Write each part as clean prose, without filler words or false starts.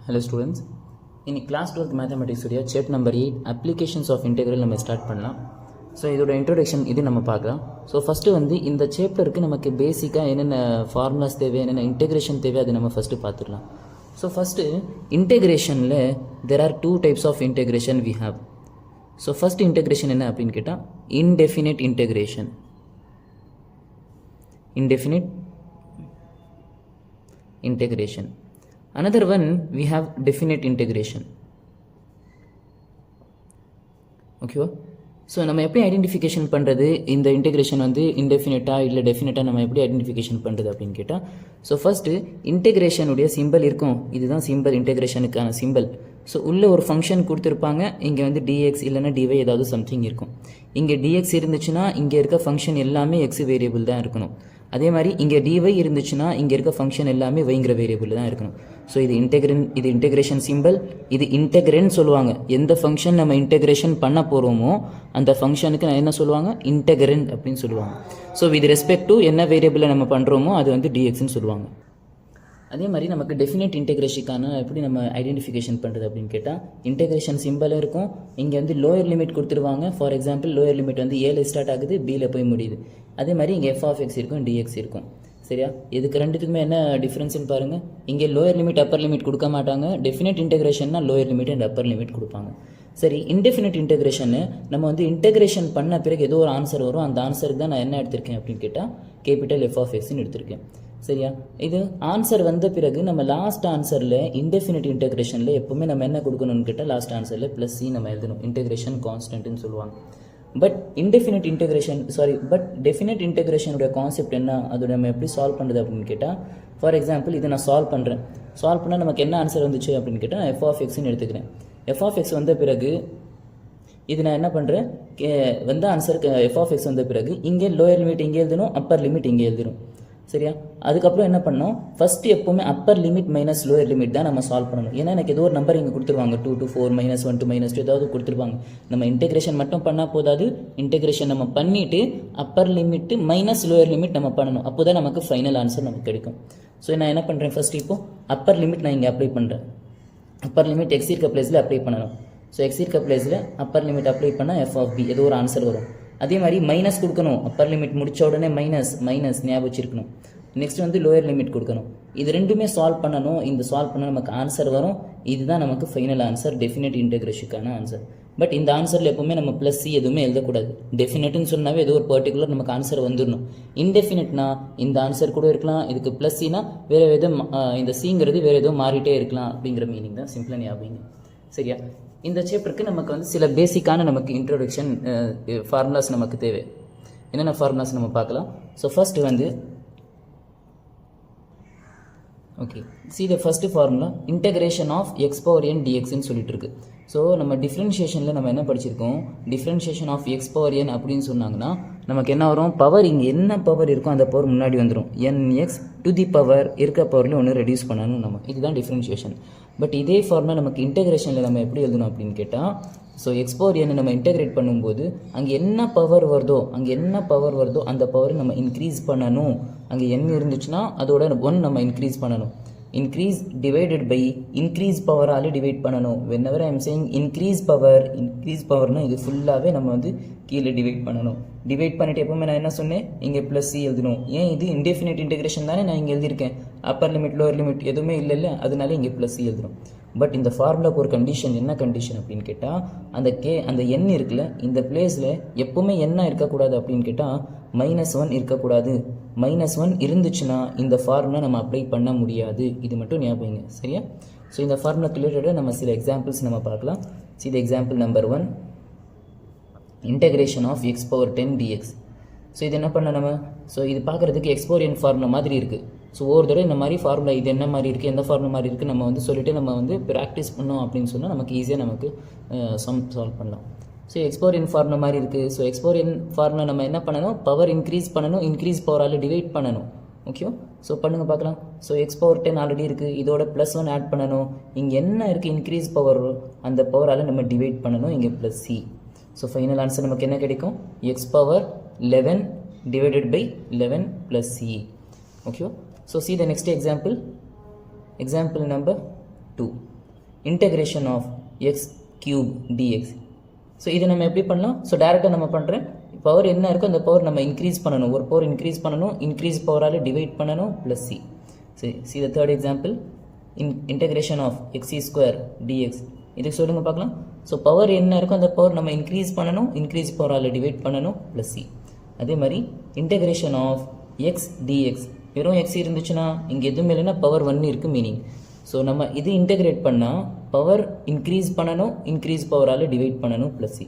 Hello students, in class 12th mathematics உடைய chapter number 8 applications of integral நம்ம start பண்ணலாம். So இதோட introduction இது நம்ம பார்க்கலாம். ஸோ ஃபஸ்ட்டு வந்து இந்த சாப்டருக்கு நமக்கு பேசிக்காக என்னென்ன ஃபார்முலாஸ் தேவை, என்னென்ன இன்டெகிரேஷன் தேவை, அது நம்ம ஃபஸ்ட்டு பார்த்துடலாம். ஸோ ஃபஸ்ட்டு இன்டெகிரேஷனில் there are two types of integration we have. So first integration என்ன அப்படின்னு கேட்டால் indefinite integration. Indefinite integration. Another one we have definite integration. Okay. So நம்ம எப்படி ஐடென்டிஃபிகேஷன் பண்ணுறது இந்த இன்டெகிரேஷன் வந்து இன்டெஃபினிட்டாக இல்லை டெஃபினிட்டாக நம்ம எப்படி ஐடென்டிஃபிகேஷன் பண்ணுறது அப்படின்னு கேட்டால், ஸோ ஃபஸ்ட்டு இன்டெகிரேஷனுடைய சிம்பிள் இருக்கும். இதுதான் சிம்பிள், இன்டெகிரேஷனுக்கான சிம்பிள். ஸோ உள்ளே ஒரு ஃபங்க்ஷன் கொடுத்துருப்பாங்க, இங்கே வந்து டிஎக்ஸ் இல்லைன்னா டிவை ஏதாவது சம்திங் இருக்கும். இங்கே டிஎக்ஸ் இருந்துச்சுன்னா இங்கே இருக்க ஃபங்க்ஷன் எல்லாமே எக்ஸ் வேரியபிள் தான் இருக்கணும். அதே மாதிரி இங்கே டிவை இருந்துச்சுன்னா இங்கே இருக்க ஃபங்க்ஷன் எல்லாமே வைங்கிற வேரியபிள் தான் இருக்கணும். ஸோ இது இன்டெகிரேஷன் சிம்பிள், இது இன்டெகிரேன்னு சொல்லுவாங்க. எந்த ஃபங்க்ஷன் நம்ம இன்டெகிரேஷன் பண்ண போகிறோமோ அந்த ஃபங்க்ஷனுக்கு நான் என்ன சொல்லுவாங்க, இன்டெகிரண்ட் அப்படின்னு சொல்லுவாங்க. ஸோ வித் ரெஸ்பெக்ட் டு என்ன வேரியபிளை நம்ம பண்ணுறோமோ அது வந்து டிஎக்ஸ்ன்னு சொல்லுவாங்க. அதே மாதிரி நமக்கு டெஃபினட் இன்டெகிரேஷனுக்கான எப்படி நம்ம ஐடென்டிஃபிகேஷன் பண்ணுறது அப்படின்னு கேட்டால், இன்டெகிரேஷன் சிம்பிளும் இருக்கும். இங்கே வந்து லோயர் லிமிட் கொடுத்துருவாங்க. ஃபார் எக்ஸாம்பிள் லோயர் லிமிட் வந்து ஏல ஸ்டார்ட் ஆகுது, பியில் போய் முடியுது. அதே மாதிரி இங்கே எஃப் ஆஃப் எக்ஸ் இருக்கும், டிஎக்ஸ் இருக்கும். சரியா? இதுக்கு ரெண்டுத்துக்குமே என்ன டிஃப்ரென்ஸ்னு பாருங்கள். இங்கே லோயர் லிமிட் அப்பர் லிமிட் கொடுக்க மாட்டாங்க. டெஃபினட் இன்டெகிரேஷன்னா lower limit and upper limit கொடுப்பாங்க. சரி, இன்டெஃபினிட் இன்டெகிரேஷன் நம்ம வந்து இன்டெகிரேஷன் பண்ண பிறகு ஏதோ ஒரு ஆன்சர் வரும். அந்த ஆன்சருக்கு தான் நான் என்ன எடுத்திருக்கேன் அப்படின்னு கேட்டால் கேபிட்டல் எஃப் ஆஃப் எக்ஸ்ன்னு எடுத்திருக்கேன். சரியா? இது ஆன்சர் வந்த பிறகு நம்ம லாஸ்ட் ஆன்சரில் இன்டெஃபினிட் இன்டெகிரேஷனில் எப்போவுமே நம்ம என்ன கொடுக்கணும்னு கேட்டால் லாஸ்ட் ஆன்சரில் ப்ளஸ் சி நம்ம எழுதணும். இன்டெகிரேஷன் கான்ஸ்டன்ட்னு சொல்லுவாங்க. பட் டெஃபினிட் இன்டெகிரேஷனுடைய கான்செப்ட் என்ன, அதோட நம்ம எப்படி சால்வ் பண்ணுறது அப்படின்னு கேட்டால், ஃபார் எக்ஸாம்பிள் இதை நான் சால்வ் பண்ணால் நமக்கு என்ன ஆன்சர் வந்துச்சு அப்படின்னு கேட்டால் எஃப் ஆஃப் எக்ஸ்ன்னு எடுத்துக்கிறேன். எஃப் ஆஃப் எக்ஸ் வந்த பிறகு இது நான் என்ன பண்ணுறேன், வந்து ஆன்சருக்கு எஃப் ஆஃப் எக்ஸ் வந்த பிறகு இங்கே லோயர் லிமிட் இங்கே எழுதணும், அப்பர் லிமிட் இங்கே எழுதணும். சரியா? அதுக்கப்புறம் என்ன பண்ணோம், ஃபஸ்ட்டு எப்போவுமே Appar limit minus lower limit தான் நம்ம சால்வ் பண்ணணும். ஏன்னா எனக்கு ஏதோ ஒரு நம்பர் இங்கே கொடுத்துருவாங்க, 2 to 4 -1 to -2 ஏதாவது கொடுத்துருப்பாங்க. நம்ம இன்டெகிரேஷன் மட்டும் பண்ணால் போதாது, இன்டெகிரேஷன் நம்ம பண்ணிவிட்டு Appar limit minus lower limit நம்ம பண்ணணும். அப்போ தான் நமக்கு ஃபைனல் ஆன்சர் நமக்கு கிடைக்கும். ஸோ நான் என்ன பண்ணுறேன், ஃபஸ்ட் இப்போது அப்பர் லிமிட் நான் இங்கே அப்ளை பண்ணுறேன். அப்பர் லிமிட் எக்ஸ் இருக்க பிளேஸில் அப்ளை பண்ணணும். ஸோ எக்ஸ் இருக்க பிளேஸில் அப்பர் லிமிட் அப்ளை பண்ணால் எஃப் ஆஃப் பி ஏதோ ஒரு ஆன்சர் வரும். அதே மாதிரி மைனஸ் கொடுக்கணும். அப்பர் லிமிட் முடித்த உடனே மைனஸ் ஞாபகம் வச்சிருக்கணும். நெக்ஸ்ட் வந்து லோயர் லிமிட் கொடுக்கணும். இது ரெண்டுமே சால்வ் பண்ணணும். இந்த சால்வ் பண்ணால் நமக்கு ஆன்சர் வரும். இதுதான் நமக்கு ஃபைனல் ஆன்சர், டெஃபினட் இன்டெகிரேஷனுக்கான ஆன்சர். பட் இந்த ஆன்சரில் எப்போவுமே நம்ம ப்ளஸ் சி எதுவுமே எழுதக்கூடாது. டெஃபினட்னு சொன்னாவே ஏதோ ஒரு பர்டிகுலர் நமக்கு ஆன்சர் வந்துடணும். இன்டெஃபினட்னா இந்த ஆன்சர் கூட இருக்கலாம், இதுக்கு ப்ளஸ் சினா வேறு எதுவும் இந்த சிங்கிறது வேறு எதுவும் மாறிட்டே இருக்கலாம் அப்படிங்கிற மீனிங் தான். சிம்பிளாக ஞாபகம். சரியா? இந்த சாப்டருக்கு நமக்கு வந்து சில பேசிக்கான நமக்கு இன்ட்ரோடக்ஷன் ஃபார்முலாஸ் நமக்கு தேவை. என்னென்ன ஃபார்முலாஸ் நம்ம பார்க்கலாம். ஸோ ஃபர்ஸ்ட் வந்து see the first formula integration of x power n dx ன்னு சொல்லிட்டு இருக்கு. ஸோ நம்ம டிஃப்ரென்ஷியேஷனில் நம்ம என்ன படிச்சிருக்கோம், differentiation of X power n அப்படின்னு சொன்னாங்கன்னா நமக்கு என்ன வரும், பவர் இங்கே என்ன பவர் இருக்கோ அந்த பவர் முன்னாடி வந்துடும். nx டு தி பவர் இருக்க பவரில் ஒன்று ரெடியூஸ் பண்ணணும் நம்ம. இதுதான் டிஃப்ரென்ஷியேஷன். பட் இதே ஃபார்முலா நமக்கு இன்டெகிரேஷனில் நம்ம எப்படி எழுதணும் அப்படின்னு கேட்டால், ஸோ எக்ஸ் பவர் n நம்ம இன்டெகிரேட் பண்ணும்போது அங்கே என்ன பவர் வருதோ அந்த பவரை நம்ம இன்க்ரீஸ் பண்ணணும். அங்கே n இருந்துச்சுன்னா அதோட 1 நம்ம இன்க்ரீஸ் பண்ணணும். இன்க்ரீஸ் டிவைடட் பை இன்க்ரீஸ் பவரால் டிவைட் பண்ணணும். whenever I am saying increase பவர்னால் இது ஃபுல்லாகவே நம்ம வந்து கீழே டிவைட் பண்ணணும். டிவைட் பண்ணிட்டு எப்போவுமே நான் என்ன சொன்னேன், இங்கே ப்ளஸ் சி எழுதணும். ஏன், இது இன்டெஃபினிட் இன்டெகிரேஷன் தானே, நான் இங்கே எழுதியிருக்கேன். அப்பர் லிமிட் லோயர் லிமிட் எதுவுமே இல்லை, அதனால இங்கே ப்ளஸ் சி எழுதணும். பட் இந்த ஃபார்முலாக்கு ஒரு கண்டிஷன். என்ன கண்டிஷன் அப்படின்னு கேட்டால், அந்த எண் இருக்குல்ல, இந்த பிளேஸில் எப்போவுமே என்ன இருக்கக்கூடாது அப்படின்னு கேட்டால் -1 இருக்கக்கூடாது. -1 இருந்துச்சுன்னா இந்த ஃபார்முலா நம்ம அப்ளை பண்ண முடியாது. இது மட்டும் ஞாபகம். சரியா? ஸோ இந்த ஃபார்முலா ரிலேட்டடாக நம்ம சில எக்ஸாம்பிள்ஸ் நம்ம பார்க்கலாம். இது example number 1, integration of X power 10 dx. So இது என்ன பண்ண நம்ம, ஸோ இது பார்க்குறதுக்கு எக்ஸ் பவர் n ஃபார்முலா மாதிரி இருக்குது. ஸோ ஒவ்வொரு தடவை இந்த மாதிரி ஃபார்முலா இது என்ன மாதிரி இருக்குது, எந்த ஃபார்முலா மாதிரி இருக்குது நம்ம வந்து சொல்லிவிட்டு நம்ம வந்து ப்ராக்டிஸ் பண்ணோம் அப்படின்னு சொன்னால் நமக்கு ஈஸியாக நமக்கு சால்வ் பண்ணலாம். So X power n formula மாதிரி இருக்குது. So X power n formula நம்ம என்ன பண்ணணும், பவர் இன்க்ரீஸ் பண்ணணும், இன்க்ரீஸ் பவரால் டிவைட் பண்ணணும். ஓகே, ஸோ பண்ணுங்கள் பார்க்கலாம். ஸோ எக்ஸ் பவர் 10 ஆல்ரெடி இருக்குது, இதோட +1 ஆட் பண்ணணும். இங்கே என்ன இருக்குது, இன்க்ரீஸ் பவர், அந்த பவரால் நம்ம டிவைட் பண்ணணும். இங்கே plus C. So final answer நமக்கு என்ன கிடைக்கும், X power 11 divided by 11 + c. Okay, so see the next example number 2. Integration of X cube DX. So இதை நம்ம எப்படி பண்ணலாம்? ஸோ டேரெக்டாக நம்ம பண்ணுறேன், பவர் என்ன இருக்கோ அந்த பவர் நம்ம இன்க்ரீஸ் பண்ணணும், ஒரு பவர் இன்க்ரீஸ் பண்ணணும், இன்க்ரீஸ் பவரால் டிவைட் பண்ணணும் ப்ளஸ் சி. சரி, see the third example, integration of X square DX. இதுக்கு சொல்லுங்கள் பார்க்கலாம். ஸோ பவர் என்ன இருக்கோ அந்த பவர் நம்ம இன்க்ரீஸ் பண்ணணும், இன்க்ரீஸ் பவரால் டிவைட் பண்ணணும் ப்ளஸ் சி. அதே மாதிரி இன்டெகிரேஷன் ஆஃப் எக்ஸ் டிஎக்ஸ், வெறும் எக்ஸ் இருந்துச்சுன்னா இங்கே எதுவுமே இல்லைன்னா பவர் 1 இருக்குது மீனிங். ஸோ நம்ம இது இன்டெகிரேட் பண்ணால் பவர் இன்க்ரீஸ் பண்ணணும், இன்க்ரீஸ் பவரால் டிவைட் பண்ணணும் ப்ளஸ் சி.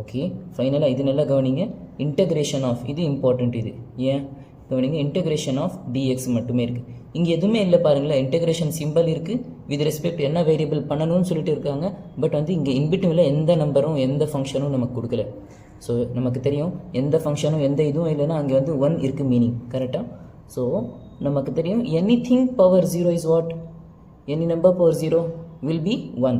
ஓகே, ஃபைனலாக இது நல்லா கவனிங்க, இன்டெகிரேஷன் ஆஃப், இது இம்பார்ட்டண்ட், இது ஏன் கவனிங்க, இன்டெகிரேஷன் ஆஃப் டிஎக்ஸ் மட்டுமே இருக்குது, இங்கே எதுவுமே இல்லை பாருங்களேன். இன்டெகிரேஷன் சிம்பிள் இருக்குது, வித் ரெஸ்பெக்ட் என்ன வேரியபிள் பண்ணணும்னு சொல்லிட்டு இருக்காங்க, பட் வந்து இங்கே இன்பிட்வீனில் எந்த நம்பரும் எந்த ஃபங்க்ஷனும் நமக்கு கொடுக்கல. ஸோ நமக்கு தெரியும் எந்த ஃபங்க்ஷனும் எந்த இதுவும் இல்லைன்னா அங்கே வந்து 1 இருக்குது மீனிங், கரெக்டாக? ஸோ நமக்கு தெரியும் anything power 0 is what? any number power 0 will be 1.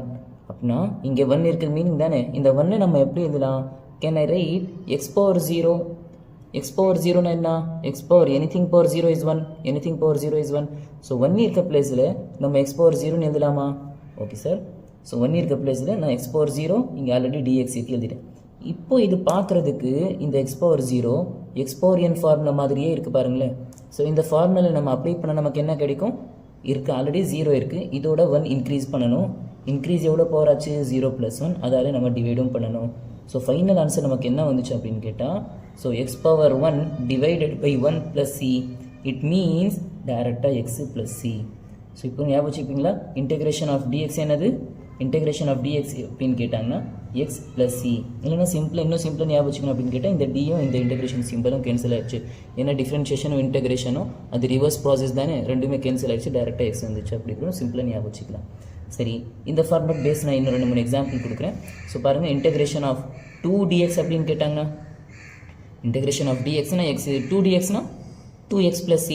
அப்படின்னா இங்கே 1 இருக்குது மீனிங் தானே. இந்த 1 நம்ம எப்படி எழுதலாம்? Can I write x power 0? X power 0னா என்ன? X power anything power 0 is 1, anything power 0 is 1. So 1 இருக்க பிளேஸில் நம்ம எக்ஸ் பவர் 0ன்னு எழுதலாமா? Okay sir. ஸோ 1 இருக்க பிளேஸில் நான் எக்ஸ் பவர் 0 இங்கே ஆல்ரெடி dx எழுதிட்டேன். இப்போ இது பார்க்குறதுக்கு இந்த X power 0 x power n formula மாதிரியே இருக்குது பாருங்களேன். ஸோ இந்த ஃபார்முலா நம்ம அப்ளை பண்ண நமக்கு என்ன கிடைக்கும்? இருக்குது ஆல்ரெடி 0 இருக்குது, இதோட 1 இன்க்ரீஸ் பண்ணணும், இன்க்ரீஸ் எவ்வளோ பவர் ஆச்சு? 0 + 1, அதால் நம்ம டிவைடும் பண்ணணும். ஸோ ஃபைனல் ஆன்சர் நமக்கு என்ன வந்துச்சு அப்படின்னு கேட்டால், so X power 1 divided by 1 + c, it means டேரெக்டாக எக்ஸ் + c. ஸோ இப்போ ஞாபகம் வச்சுப்பீங்களா? இன்டெகிரேஷன் ஆஃப் டிஎக்ஸ் என்னது? இன்டெகிரேஷன் ஆஃப் டிஎக்ஸ் அப்படின்னு கேட்டாங்கன்னா எக்ஸ் + c. இல்லைன்னா சிம்பிளாக இன்னும் சிம்பிளாக ஞாபகம் வச்சுக்கணும் அப்படின்னு கேட்டால் இந்த டியும் இந்த இன்டெகிரேஷன் சிம்பிளும் கேன்சல் ஆயிடுச்சு. ஏன்னா டிஃப்ரென்ஷியேஷனும் இன்டெகிரேஷனும் அது ரிவர்ஸ் ப்ராசஸ் தானே, ரெண்டுமே கேன்சல் ஆயிடுச்சு, டேரெக்டாக எக்ஸ் வந்துச்சு. அப்படி கூட சிம்பிளாக ஞாபகம் வச்சுக்கலாம். சரி, இந்த ஃபார்மேட் பேஸ் நான் இன்னும் 2-3 எக்ஸாம்பிள் கொடுக்குறேன். ஸோ பாருங்கள், இன்டெகிரேஷன் ஆஃப் 2dx அப்படின்னு கேட்டாங்கன்னா, இன்டெகிரேஷன் ஆஃப் dxனா எக்ஸ், 2dxனா 2x + c.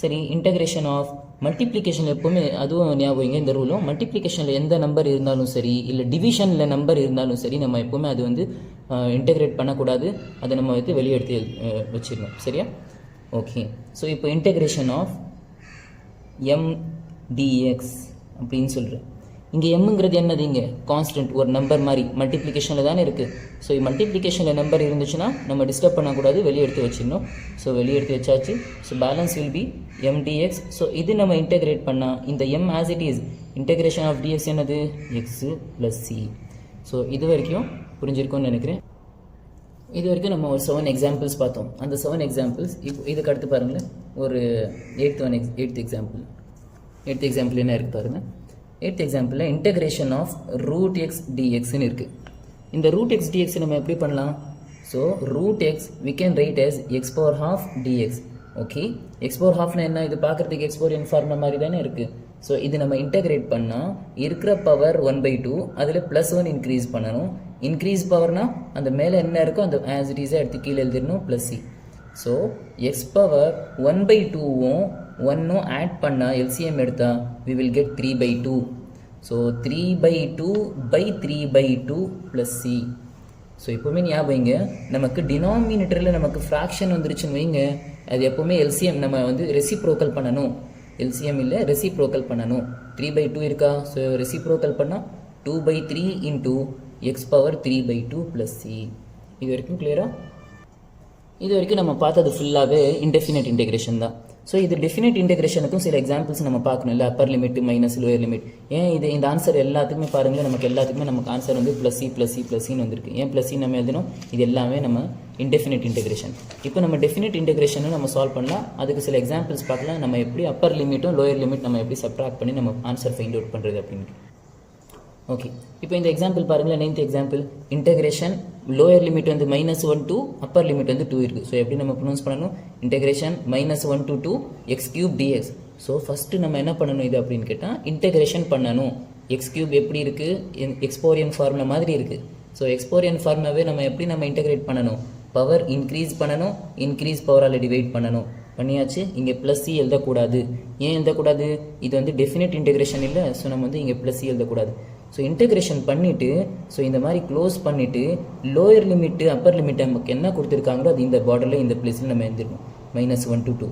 சரி, இன்டெகிரேஷன் ஆஃப் மல்டிப்ளிகேஷன் எப்போவுமே அதுவும் ஞாபகம், இந்த ரூலும் மல்டிப்ளிகேஷனில் எந்த நம்பர் இருந்தாலும் சரி, இல்லை டிவிஷனில் நம்பர் இருந்தாலும் சரி, நம்ம எப்போவுமே அது வந்து இன்டெகிரேட் பண்ணக்கூடாது, அதை நம்ம வந்து வெளியே எடுத்து வச்சிடணும். சரியா? ஓகே. ஸோ இப்போ இன்டெகிரேஷன் ஆஃப் m dx அப்படின்னு சொல்கிறேன். இங்கே எம்ங்கிறது என்னது? இங்கே கான்ஸ்டன்ட், ஒரு நம்பர் மாதிரி, மல்டிப்ளிகேஷனில் தானே இருக்குது. ஸோ மல்டிப்ளிகேஷனில் நம்பர் இருந்துச்சுன்னா நம்ம டிஸ்டர்ப் பண்ணக்கூடாது, வெளியே எடுத்து வச்சிடணும். ஸோ வெளியே எடுத்து வச்சாச்சு. So balance will be m dx. So இது நம்ம இன்டெகிரேட் பண்ணால் இந்த m as it is, integration of dx என்னது? x + c. ஸோ இது வரைக்கும் புரிஞ்சிருக்கும்னு நினைக்கிறேன். இது வரைக்கும் நம்ம ஒரு 7 எக்ஸாம்பிள்ஸ் பார்த்தோம். அந்த 7 எக்ஸாம்பிள்ஸ் இப்போ இதுக்கு அடுத்து பாருங்களேன், ஒரு 8th எக்ஸாம்பிள் என்ன இருக்குது பாருங்கள். 8th எக்ஸாம்பிளில் இன்டெகிரேஷன் ஆஃப் √x dxன்னு இருக்குது. இந்த √x dx நம்ம எப்படி பண்ணலாம்? So √x we can write as x⁴ dx. Okay, x⁴ என்ன? இது பார்க்குறதுக்கு x power n ஃபார்முலா மாதிரி தானே இருக்குது. ஸோ இது நம்ம இன்டெகிரேட் பண்ணால் இருக்கிற பவர் 1/2, அதில் +1 இன்க்ரீஸ் பண்ணணும். இன்க்ரீஸ் பவர்னால் அந்த மேலே என்ன இருக்கோ அந்த ஆஸ் இட் ஈஸாக எடுத்து கீழே எழுதிடணும் +c. ஸோ எக்ஸ் பவர் 1/2வும் 1ம் ஆட் பண்ணால் எல்சிஎம் எடுத்தால் we will get 3/2. So 3/2/3/2 + c. So எப்போவுமே ஞாபகங்க, நமக்கு டினாமினேட்டரில் நமக்கு ஃப்ராக்ஷன் வந்துருச்சுன்னு வைங்க, அது எப்போவுமே எல்சிஎம் நம்ம வந்து ரெசிப்ரோக்கல் பண்ணணும். எல்சிஎம் இல்லை, ரெசிப்ரோக்கல் பண்ணணும். 3/2 இருக்கா? ஸோ ரெசிப்ரோக்கல் பண்ணால் 2/3 × x பவர் 3/2 + c. இது வரைக்கும் கிளியரா? இது வரைக்கும் நம்ம பார்த்தது ஃபுல்லாகவே இன்டெஃபினைட் இன்டெகிரேஷன் தான். ஸோ இது டெஃபினைட் இன்டெகிரேஷனுக்கும் சில எக்ஸாம்பிள்ஸ் நம்ம பார்க்கணும் இல்லை, Appar limit minus lower limit. ஏன் இது இந்த ஆன்சர் எல்லாத்துக்குமே பாருங்கள், நமக்கு எல்லாத்துக்குமே நமக்கு ஆன்சர் வந்து +c வந்திருக்கு. ஏன் +c நம்ம எழுதணும்? இது எல்லாமே நம்ம இன்டெஃபினைட் இன்டெகிரேஷன். இப்போ நம்ம டெஃபினைட் இன்டெகிரேஷனும் நம்ம சால்வ் பண்ணலாம். அதுக்கு சில எக்ஸாம்பிள்ஸ் பார்க்கலாம், நம்ம எப்படி அப்பர் லிமிட்டும் லோயர் லிமிட் நம்ம எப்படி சப்ட்ராக்ட் பண்ணி நம்ம ஆன்சர் ஃபைண்ட் அவுட் பண்ணுறது அப்படின்னு. ஓகே, இப்போ இந்த எக்ஸாம்பிள் பாருங்களேன். 9th example, integration lower limit வந்து -1 to அப்பர் லிமிட் வந்து 2 இருக்குது. ஸோ எப்படி நம்ம ப்ரொனவுன்ஸ் பண்ணணும்? Integration (-1 to 2 x³ dx. So first நம்ம என்ன பண்ணணும் இது அப்படின்னு கேட்டால், இன்டெகிரேஷன் பண்ணணும். x³ எப்படி இருக்குது? x⁴n ஃபார்முலா மாதிரி இருக்குது. ஸோ x⁴n ஃபார்முலாவே நம்ம எப்படி நம்ம இன்டெகிரேட் பண்ணணும்? பவர் இன்க்ரீஸ் பண்ணணும், இன்க்ரீஸ் பவரால் டிவைட் பண்ணணும். பண்ணியாச்சு. இங்கே +c எழுதக்கூடாது. ஏன் எழுதக்கூடாது? இது வந்து டெஃபினைட் இன்டெகிரேஷன் இல்லை. ஸோ நம்ம வந்து இங்கே +c எழுதக்கூடாது. ஸோ இன்டெகிரேஷன் பண்ணிவிட்டு, ஸோ இந்த மாதிரி க்ளோஸ் பண்ணிவிட்டு, லோயர் லிமிட்டு அப்பர் லிமிட் நமக்கு என்ன கொடுத்துருக்காங்களோ அது இந்த பார்டரில் இந்த பிளேஸில் நம்ம எழுதிடணும். -1 to 2.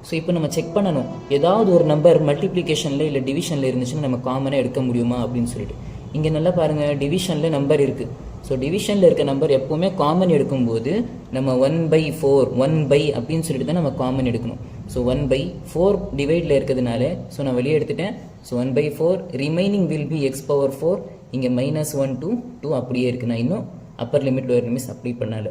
ஸோ இப்போ நம்ம செக் பண்ணணும் ஏதாவது ஒரு நம்பர் மல்டிப்ளிகேஷனில் இல்லை டிவிஷனில் இருந்துச்சுன்னா நம்ம காமனாக எடுக்க முடியுமா அப்படின்னு சொல்லிட்டு. இங்கே நல்லா பாருங்கள், டிவிஷனில் நம்பர் இருக்குது. ஸோ டிவிஷனில் இருக்க நம்பர் எப்போவுமே காமன் எடுக்கும்போது நம்ம 1/4 1 அப்படின்னு சொல்லிட்டு தான் நம்ம காமன் எடுக்கணும். ஸோ 1/4 டிவைடில் இருக்கிறதுனால ஸோ நான் வெளியே எடுத்துட்டேன். So 1/4 remaining will be x power 4. இங்கே -1 to 2 அப்படியே இருக்குது. நான் இன்னும் upper limit lower limits apply பண்ணல.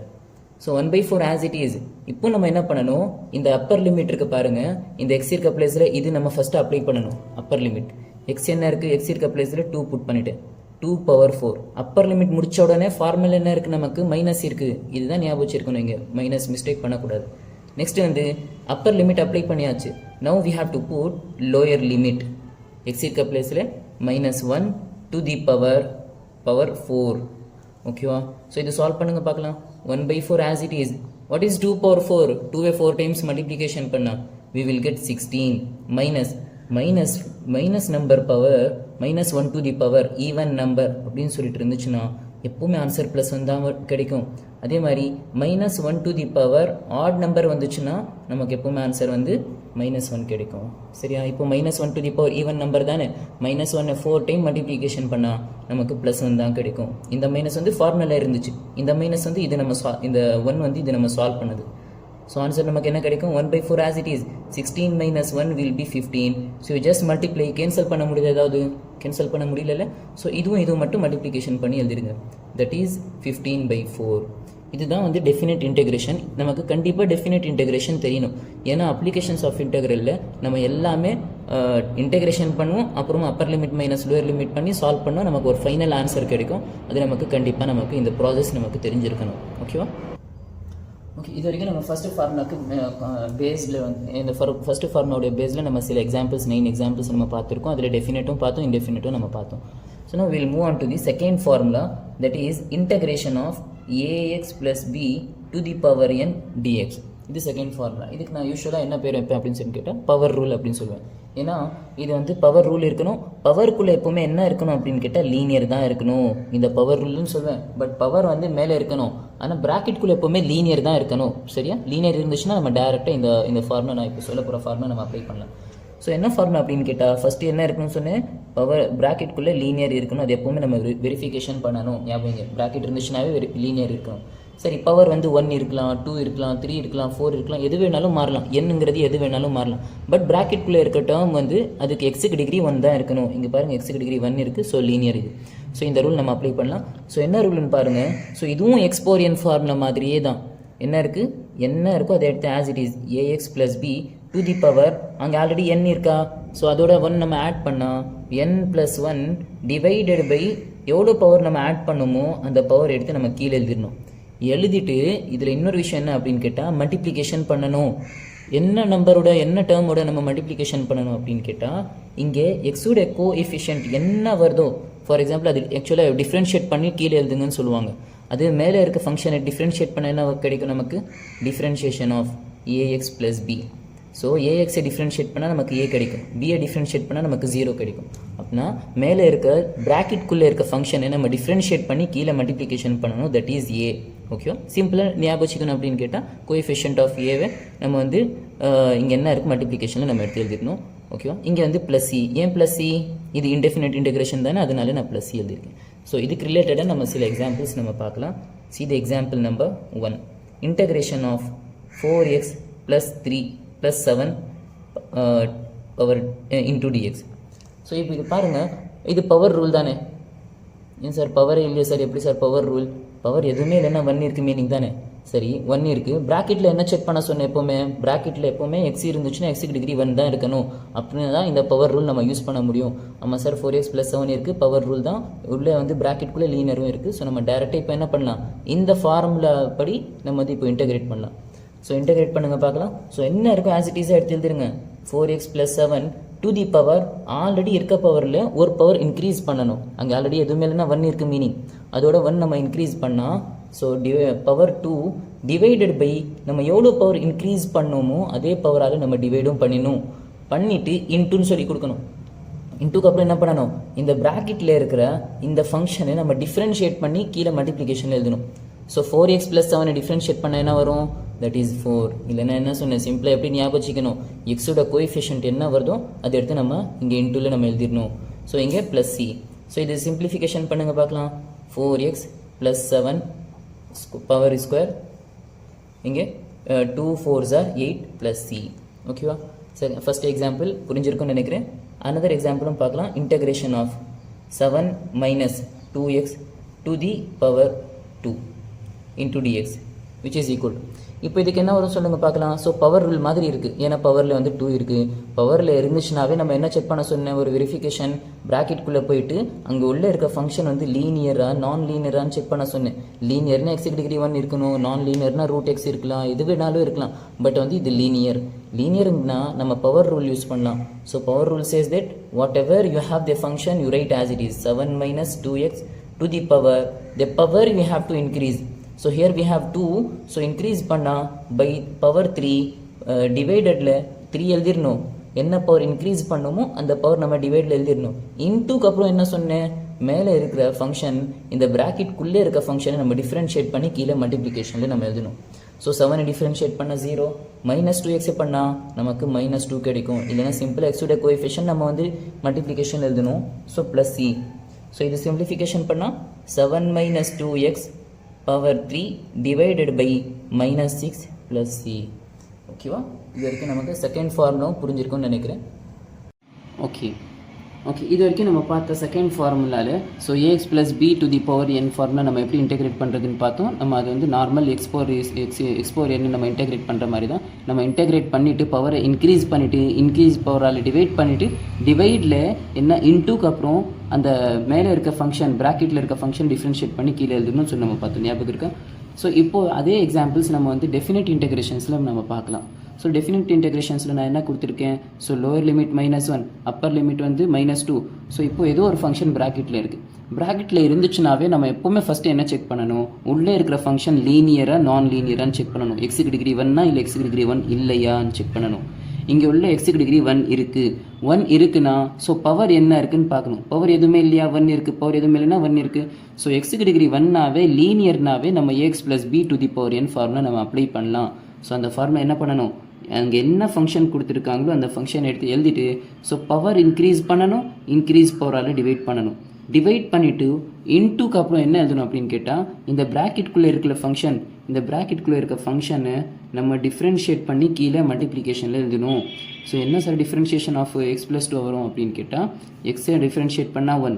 So 1/4 as it is. இப்போ நம்ம என்ன பண்ணணும், இந்த அப்பர் லிமிட் இருக்கு பாருங்கள், இந்த எக்ஸ் இருக்க பிளேஸில் இது நம்ம ஃபஸ்ட்டு அப்ளை பண்ணணும். அப்பர் லிமிட் எக்ஸ் என்ன இருக்குது, எக்ஸ் இருக்க பிளேஸில் 2 புட் பண்ணிவிட்டேன். 2/4 அப்பர் லிமிட் முடிச்ச உடனே ஃபார்முலா என்ன இருக்குது, நமக்கு மைனஸ் இருக்குது. இதுதான் ஞாபகம் வச்சிருக்கணும், இங்கே மைனஸ் மிஸ்டேக் பண்ணக்கூடாது. நெக்ஸ்ட் வந்து அப்பர் லிமிட் அப்ளை பண்ணியாச்சு. Now we have to put lower limit. X இருக்க பிளேஸில் -1 to the power 4. ஓகேவா? ஸோ இது சால்வ் பண்ணுங்க பார்க்கலாம். 1/4 as it is. What is 2/4? 2 4 times multiplication பண்ணா we will get 16 minus number power -1 to the power even number அப்படின்னு சொல்லிட்டு இருந்துச்சுன்னா எப்பவுமே ஆன்சர் ப்ளஸ் வந்தால் கிடைக்கும். அதே மாதிரி -1 to the power add number வந்துச்சுன்னா நமக்கு எப்பவுமே ஆன்சர் வந்து -1 கிடைக்கும். சரியா? இப்போ -1 to the power even number தானே, -1 4 டைம் மல்டிப்ளிகேஷன் பண்ணால் நமக்கு +1 தான் கிடைக்கும். இந்த மைனஸ் வந்து ஃபார்முலா இருந்துச்சு, இந்த மைனஸ் வந்து இது நம்ம இந்த 1 வந்து இது நம்ம சால்வ் பண்ணுது. ஸோ ஆன்சர் நமக்கு என்ன கிடைக்கும், 1/4 as it is. 16 - 1 will be 15. So just multiply. Cancel பண்ண முடியல, ஏதாவது கேன்சல் பண்ண முடியல. ஸோ இதுவும் மட்டும் மல்டிப்ளிகேஷன் பண்ணி எழுதிருங்க. That is 15/4. இதுதான் வந்து டெஃபினட் இன்டெகிரேஷன். நமக்கு கண்டிப்பாக டெஃபினட் இன்டெகிரேஷன் தெரியணும். ஏன்னா அப்ளிகேஷன்ஸ் ஆஃப் இன்டெகிரலில் நம்ம எல்லாமே இன்டெகிரேஷன் பண்ணுவோம், அப்புறமா Appar limit minus lower limit பண்ணி சால்வ் பண்ணால் நமக்கு ஒரு ஃபைனல் ஆன்சர் கிடைக்கும். அது நமக்கு கண்டிப்பாக நமக்கு இந்த ப்ராசஸ் நமக்கு தெரிஞ்சிருக்கணும். ஓகேவா? ஓகே, இது வரைக்கும் நம்ம ஃபஸ்ட்டு ஃபார்முலாக்கு பேஸில் வந்து இந்த ஃபஸ்ட்டு ஃபார்முலாவுடைய பேஸில் நம்ம சில எக்ஸாம்பிள்ஸ் 9 எக்ஸாம்பிள்ஸ் நம்ம பார்த்துருக்கோம். அதில் டெஃபினட்டும் பார்த்தோம், இன்டெஃபினட்டும் நம்ம பார்த்தோம். So now we'll move on to the second formula, that is integration of ax plus b to the power n dx. இது செகண்ட் ஃபார்முலா. இதுக்கு நான் யூஸ்வலாக என்ன பேர் வைப்பேன் அப்படின்னு சொல்லி கேட்டால் பவர் ரூல் அப்படின்னு சொல்லுவேன். ஏன்னா இது வந்து பவர் ரூல் இருக்கணும். பவருக்குள்ளே எப்போவுமே என்ன இருக்கணும் அப்படின்னு கேட்டால் லீனியர் தான் இருக்கணும். இந்த பவர் ரூல்னு சொல்லுவேன். பட் பவர் வந்து மேலே இருக்கணும், ஆனால் ப்ராக்கெட்குள்ளே எப்போவுமே லீனியர் தான் இருக்கணும். சரியா? லீனியர் இருந்துச்சுன்னா நம்ம டேரெக்டாக இந்த ஃபார்முலா, நான் இப்போ சொல்ல போகிற ஃபார்முலா நம்ம அப்ளை பண்ணலாம். ஸோ என்ன ஃபார்முலா அப்படின்னு கேட்டால் ஃபஸ்ட்டு என்ன இருக்கணும்னு சொன்னேன், பவர் ப்ராக்கெட்குள்ளே லீனியர் இருக்கணும். அது எப்போவுமே நம்ம வெரிஃபிகேஷன் பண்ணணும். ஞாபகம், ப்ராக்கெட் இருந்துச்சுனாவே லீனியர் இருக்கணும். சரி, பவர் வந்து 1 இருக்கலாம், 2 இருக்கலாம், 3 இருக்கலாம், 4 இருக்கலாம், எது வேணாலும் மாறலாம். என்னங்கிறது எது வேணாலும் மாறலாம். பட் ப்ராக்கெட்குள்ளே இருக்க டேர்ம் வந்து அதுக்கு எக்ஸுக்கு டிகிரி 1 தான் இருக்கணும். இங்கே பாருங்கள், எக்ஸுக்கு டிகிரி 1 இருக்குது. ஸோ லீனியர் இது. ஸோ இந்த ரூல் நம்ம அப்ளை பண்ணலாம். ஸோ என்ன ரூல்னு பாருங்கள். ஸோ இதுவும் எக்ஸ்போரியன் ஃபார்முலா மாதிரியே தான். என்ன இருக்குது, என்ன இருக்கோ அதை எடுத்து as it is ax plus b to the power, அங்கே ஆல்ரெடி n இருக்கா, ஸோ அதோட 1 நம்ம ஆட் பண்ணால் n + 1 டிவைடட் பை எவ்வளோ பவர் நம்ம ஆட் பண்ணுமோ அந்த பவர் எடுத்து நம்ம கீழே எழுதிடணும். எழுதிட்டு இதில் இன்னொரு விஷயம் என்ன அப்படின்னு கேட்டால் மல்டிப்ளிகேஷன் பண்ணணும். என்ன நம்பரோட என்ன டேர்மோட நம்ம மல்டிப்ளிகேஷன் பண்ணணும் அப்படின்னு கேட்டால் இங்கே எக்ஸோட கோஎஃபிஷியன்ட் என்ன வருதோ, ஃபார் எக்ஸாம்பிள் அது ஆக்சுவலாக டிஃப்ரென்ஷியேட் பண்ணி கீழே எழுதுங்கன்னு சொல்லுவாங்க. அது மேலே இருக்க ஃபங்க்ஷனை டிஃப்ரென்ஷியேட் பண்ண என்ன கிடைக்கும் நமக்கு, differentiation of ax plus b. So ஏஎக்ஸை டிஃப்ரென்ஷியேட் பண்ணால் நமக்கு ஏ கிடைக்கும், பியை டிஃப்ரென்ஷியேட் பண்ணால் நமக்கு 0 கிடைக்கும். அப்படின்னா மேலே இருக்க ப்ராக்கெட்குள்ளே இருக்க ஃபங்க்ஷனை நம்ம டிஃப்ரென்ஷியேட் பண்ணி கீழே மல்டிப்ளிகேஷன் பண்ணணும். That is a. ஓகேவா? சிம்பிளாக ஞாபகம் வச்சுக்கணும் அப்படின்னு கேட்டால் கோஎஃபிஷியன்ட் ஆஃப் ஏவை நம்ம வந்து இங்கே என்ன இருக்குது மல்டிப்ளிகேஷனில் நம்ம எடுத்து எழுதிக்கணும். ஓகேவா? இங்கே வந்து ப்ளஸ் சி. ஏன் ப்ளஸ் சி, இது இன்டெஃபினைட் இன்டெகிரேஷன் தானே, அதனால நான் ப்ளஸ் சி எழுதியிருக்கேன். ஸோ இதுக்கு ரிலேட்டடாக நம்ம சில எக்ஸாம்பிள்ஸ் நம்ம பார்க்கலாம். See the example number 1. Integration of 4x + 3 + 7 power into DX. So இப்போ இது பாருங்கள், இது பவர் ரூல் தானே. ஏன் சார் பவரே இல்லையா சார், எப்படி சார் பவர் ரூல்? பவர் எதுவுமே இல்லைன்னா 1 இருக்குது மீனிங் தானே. சரி, 1 இருக்குது. ப்ராக்கெட்டில் என்ன செக் பண்ண சொன்னேன், எப்போவுமே ப்ராக்கெட்டில் எப்போவுமே எக்ஸ் இருந்துச்சுன்னா எக்ஸுக்கு டிகிரி 1 தான் இருக்கணும். அப்படின்னு தான் இந்த பவர் ரூல் நம்ம யூஸ் பண்ண முடியும். ஆமாம் சார், 4x + 7 இருக்குது, பவர் ரூல் தான். உள்ளே வந்து ப்ராக்கெட்குள்ளே லீனரும் இருக்குது. ஸோ நம்ம டேரெக்டாக இப்போ என்ன பண்ணலாம், இந்த ஃபார்முலா படி நம்ம வந்து இப்போ இன்டெகிரேட் பண்ணலாம். ஸோ இன்டெகிரேட் பண்ணுங்கள் பார்க்கலாம். ஸோ என்ன இருக்கும் ஆஸ் இட் ஈஸாக எடுத்து எழுதிருங்க. 4x + 7 to the power, already இருக்க பவரில் ஒரு பவர் இன்க்ரீஸ் பண்ணணும். அங்கே ஆல்ரெடி எதுவுமே இல்லைன்னா 1 இருக்குது மீனிங், அதோட 1 நம்ம இன்க்ரீஸ் பண்ணால் ஸோ பவர் 2 டிவைடட் பை நம்ம எவ்வளோ பவர் இன்க்ரீஸ் பண்ணோமோ அதே பவரால் நம்ம டிவைடும் பண்ணிவிட்டு இன்ட்டுன்னு சொல்லி கொடுக்கணும். இன்ட்டுக்கு அப்புறம் என்ன பண்ணணும், இந்த ப்ராக்கெட்டில் இருக்கிற இந்த ஃபங்க்ஷனை நம்ம டிஃப்ரென்ஷியேட் பண்ணி கீழே மல்டிப்ளிகேஷன் எழுதணும். ஸோ 4x + 7 டிஃப்ரென்ஷியேட் பண்ண என்ன வரும், தட் இஸ் 4. இல்லைன்னா என்ன சொன்னேன், சிம்பிளாக எப்படி ஞாபகம் வச்சுக்கணும், எக்ஸோட கோஎஃபிஷியன்ட் என்ன வருதோ அதை எடுத்து நம்ம இங்கே இன்டூவில் நம்ம எழுதிடணும். ஸோ இங்கே ப்ளஸ் சி. ஸோ இது சிம்பிளிஃபிகேஷன் பண்ணுங்க பார்க்கலாம். 4x + 7 பவர் ஸ்கொயர், இங்கே 2 4s are 8 + c. ஓகேவா? சரி, ஃபர்ஸ்ட் எக்ஸாம்பிள் புரிஞ்சிருக்கும்னு நினைக்கிறேன். another எக்ஸாம்பிளும் பார்க்கலாம். Integration of 7 - 2x to the power 2 into dx which is equal. இப்போ இதுக்கு என்ன வரும் சொல்லுங்கள் பார்க்கலாம். ஸோ பவர் ரூல் மாதிரி இருக்குது, ஏன்னா பவரில் வந்து 2 இருக்குது. பவரில் இருந்துச்சுனாவே நம்ம என்ன செக் பண்ண சொன்னேன், ஒரு வெரிஃபிகேஷன் ப்ராக்கெட்குள்ளே போயிட்டு அங்கே உள்ளே இருக்க ஃபங்க்ஷன் வந்து லீனியரா நான் லீனியரான்னு செக் பண்ண சொன்னேன். லீனியர்னா x⁻1 இருக்கணும், நான் லீனியர்னா √x இருக்கலாம், எது வேணாலும் இருக்கலாம். பட் வந்து இது லீனியர். லீனியர்னா நம்ம பவர் ரூல் யூஸ் பண்ணலாம். So power rule says that what ever you have the function you right as it is 7 - 2x to the power you have to increase. So here we have 2, so increase பண்ணா by power 3 dividedல 3 எழுதிடணும். என்ன power increase பண்ணுமோ அந்த power நம்ம டிவைடில் எழுதிடணும். இன்டூக்கு அப்புறம் என்ன சொன்னேன், மேலே இருக்கிற ஃபங்க்ஷன் இந்த ப்ராக்கெட்குள்ளே இருக்க ஃபங்க்ஷனை நம்ம டிஃப்ரென்ஷியேட் பண்ணி கீழே மல்டிப்ளிகேஷனில் நம்ம எழுதணும். ஸோ 7 டிஃப்ரென்ஷியேட் பண்ண 0, -2x பண்ணால் நமக்கு -2 கிடைக்கும். இல்லைன்னா சிம்பிள் எக்ஸோட கோஎஃபிஷியன்ட் நம்ம வந்து மல்டிப்ளிகேஷன் எழுதணும். So plus C. ஸோ இது சிம்பிளிஃபிகேஷன் பண்ணால் 7 - 2x power 3 divided by -6 + c. ஓகேவா? இது வரைக்கும் நமக்கு செகண்ட் ஃபார்முலாவும் புரிஞ்சிருக்கும்னு நினைக்கிறேன். ஓகே, இது வரைக்கும் நம்ம பார்த்த செகண்ட் ஃபார்முலாவில் so ax + b to the power n formula நம்ம எப்படி இன்டெகிரேட் பண்ணுறதுன்னு பார்த்தோம். நம்ம அது வந்து நார்மல் x power n நம்ம இன்டெகிரேட் பண்ணுற மாதிரி தான். நம்ம இன்டெகிரேட் பண்ணிவிட்டு பவரை இன்க்ரீஸ் பண்ணிவிட்டு இன்க்ரீஸ் பவரால் டிவைட் பண்ணிவிட்டு டிவைடில் என்ன இன்டூக்கு அப்புறம் அந்த மேலே இருக்க ஃபங்க்ஷன் ப்ராக்கெட்டில் இருக்க ஃபங்க்ஷன் டிஃப்ரென்ஷியேட் பண்ணி கீழே எழுதணும்னு சொல்லி நம்ம பார்த்தோம். ஞாபகம் இருக்கா? ஸோ இப்போது அதே எக்ஸாம்பிள்ஸ் நம்ம வந்து டெஃபினட் இன்டெகிரேஷன்ஸில் நம்ம பார்க்கலாம். ஸோ டெஃபினட் இன்டெகிரேஷன்ஸில் நான் என்ன கொடுத்துருக்கேன், so lower limit -1, upper limit வந்து -2. ஸோ இப்போ ஏதோ ஒரு ஃபங்க்ஷன் ப்ராக்கெட்டில் இருக்குது. ப்ராக்கெட்டில் இருந்துச்சுனாவே நம்ம எப்போவுமே ஃபஸ்ட்டு என்ன செக் பண்ணணும், உள்ளே இருக்கிற ஃபங்க்ஷன் லீனியராக நான் லீனியரான்னு செக் பண்ணணும். x⁻1 இல்லை x⁻1 இல்லையான்னு செக் பண்ணணும். இங்கே உள்ள x⁻1 இருக்குது, 1 இருக்குன்னா ஸோ பவர் என்ன இருக்குன்னு பார்க்கணும். பவர் எதுவுமே இல்லையா, 1 இருக்குது. பவர் எதுவுமே இல்லைன்னா 1 இருக்குது. ஸோ x⁻1னாவே லீனியர்னாவே நம்ம ax + b to the power n formula நம்ம அப்ளை பண்ணலாம். ஸோ அந்த ஃபார்முலா என்ன பண்ணணும், அங்கே என்ன ஃபங்க்ஷன் கொடுத்துருக்காங்களோ அந்த ஃபங்க்ஷன் எடுத்து எழுதிட்டு ஸோ பவர் இன்க்ரீஸ் பண்ணணும், இன்க்ரீஸ் பவரால் டிவைட் பண்ணணும். டிவைட் பண்ணிவிட்டு இன்டூக்கு அப்புறம் என்ன எழுதணும் அப்படின்னு கேட்டால், இந்த ப்ராக்கெட்குள்ளே இருக்கிற ஃபங்க்ஷன் இந்த ப்ராக்கெட்குள்ளே இருக்க ஃபங்க்ஷனை நம்ம டிஃப்ரென்ஷியேட் பண்ணி கீழே மல்டிப்ளிகேஷனில் எழுதணும். ஸோ என்ன சார் டிஃப்ரென்ஷியேஷன் ஆஃப் x + 2 வரும் அப்படின்னு கேட்டால், எக்ஸை டிஃப்ரென்ஷியேட் பண்ணால் 1,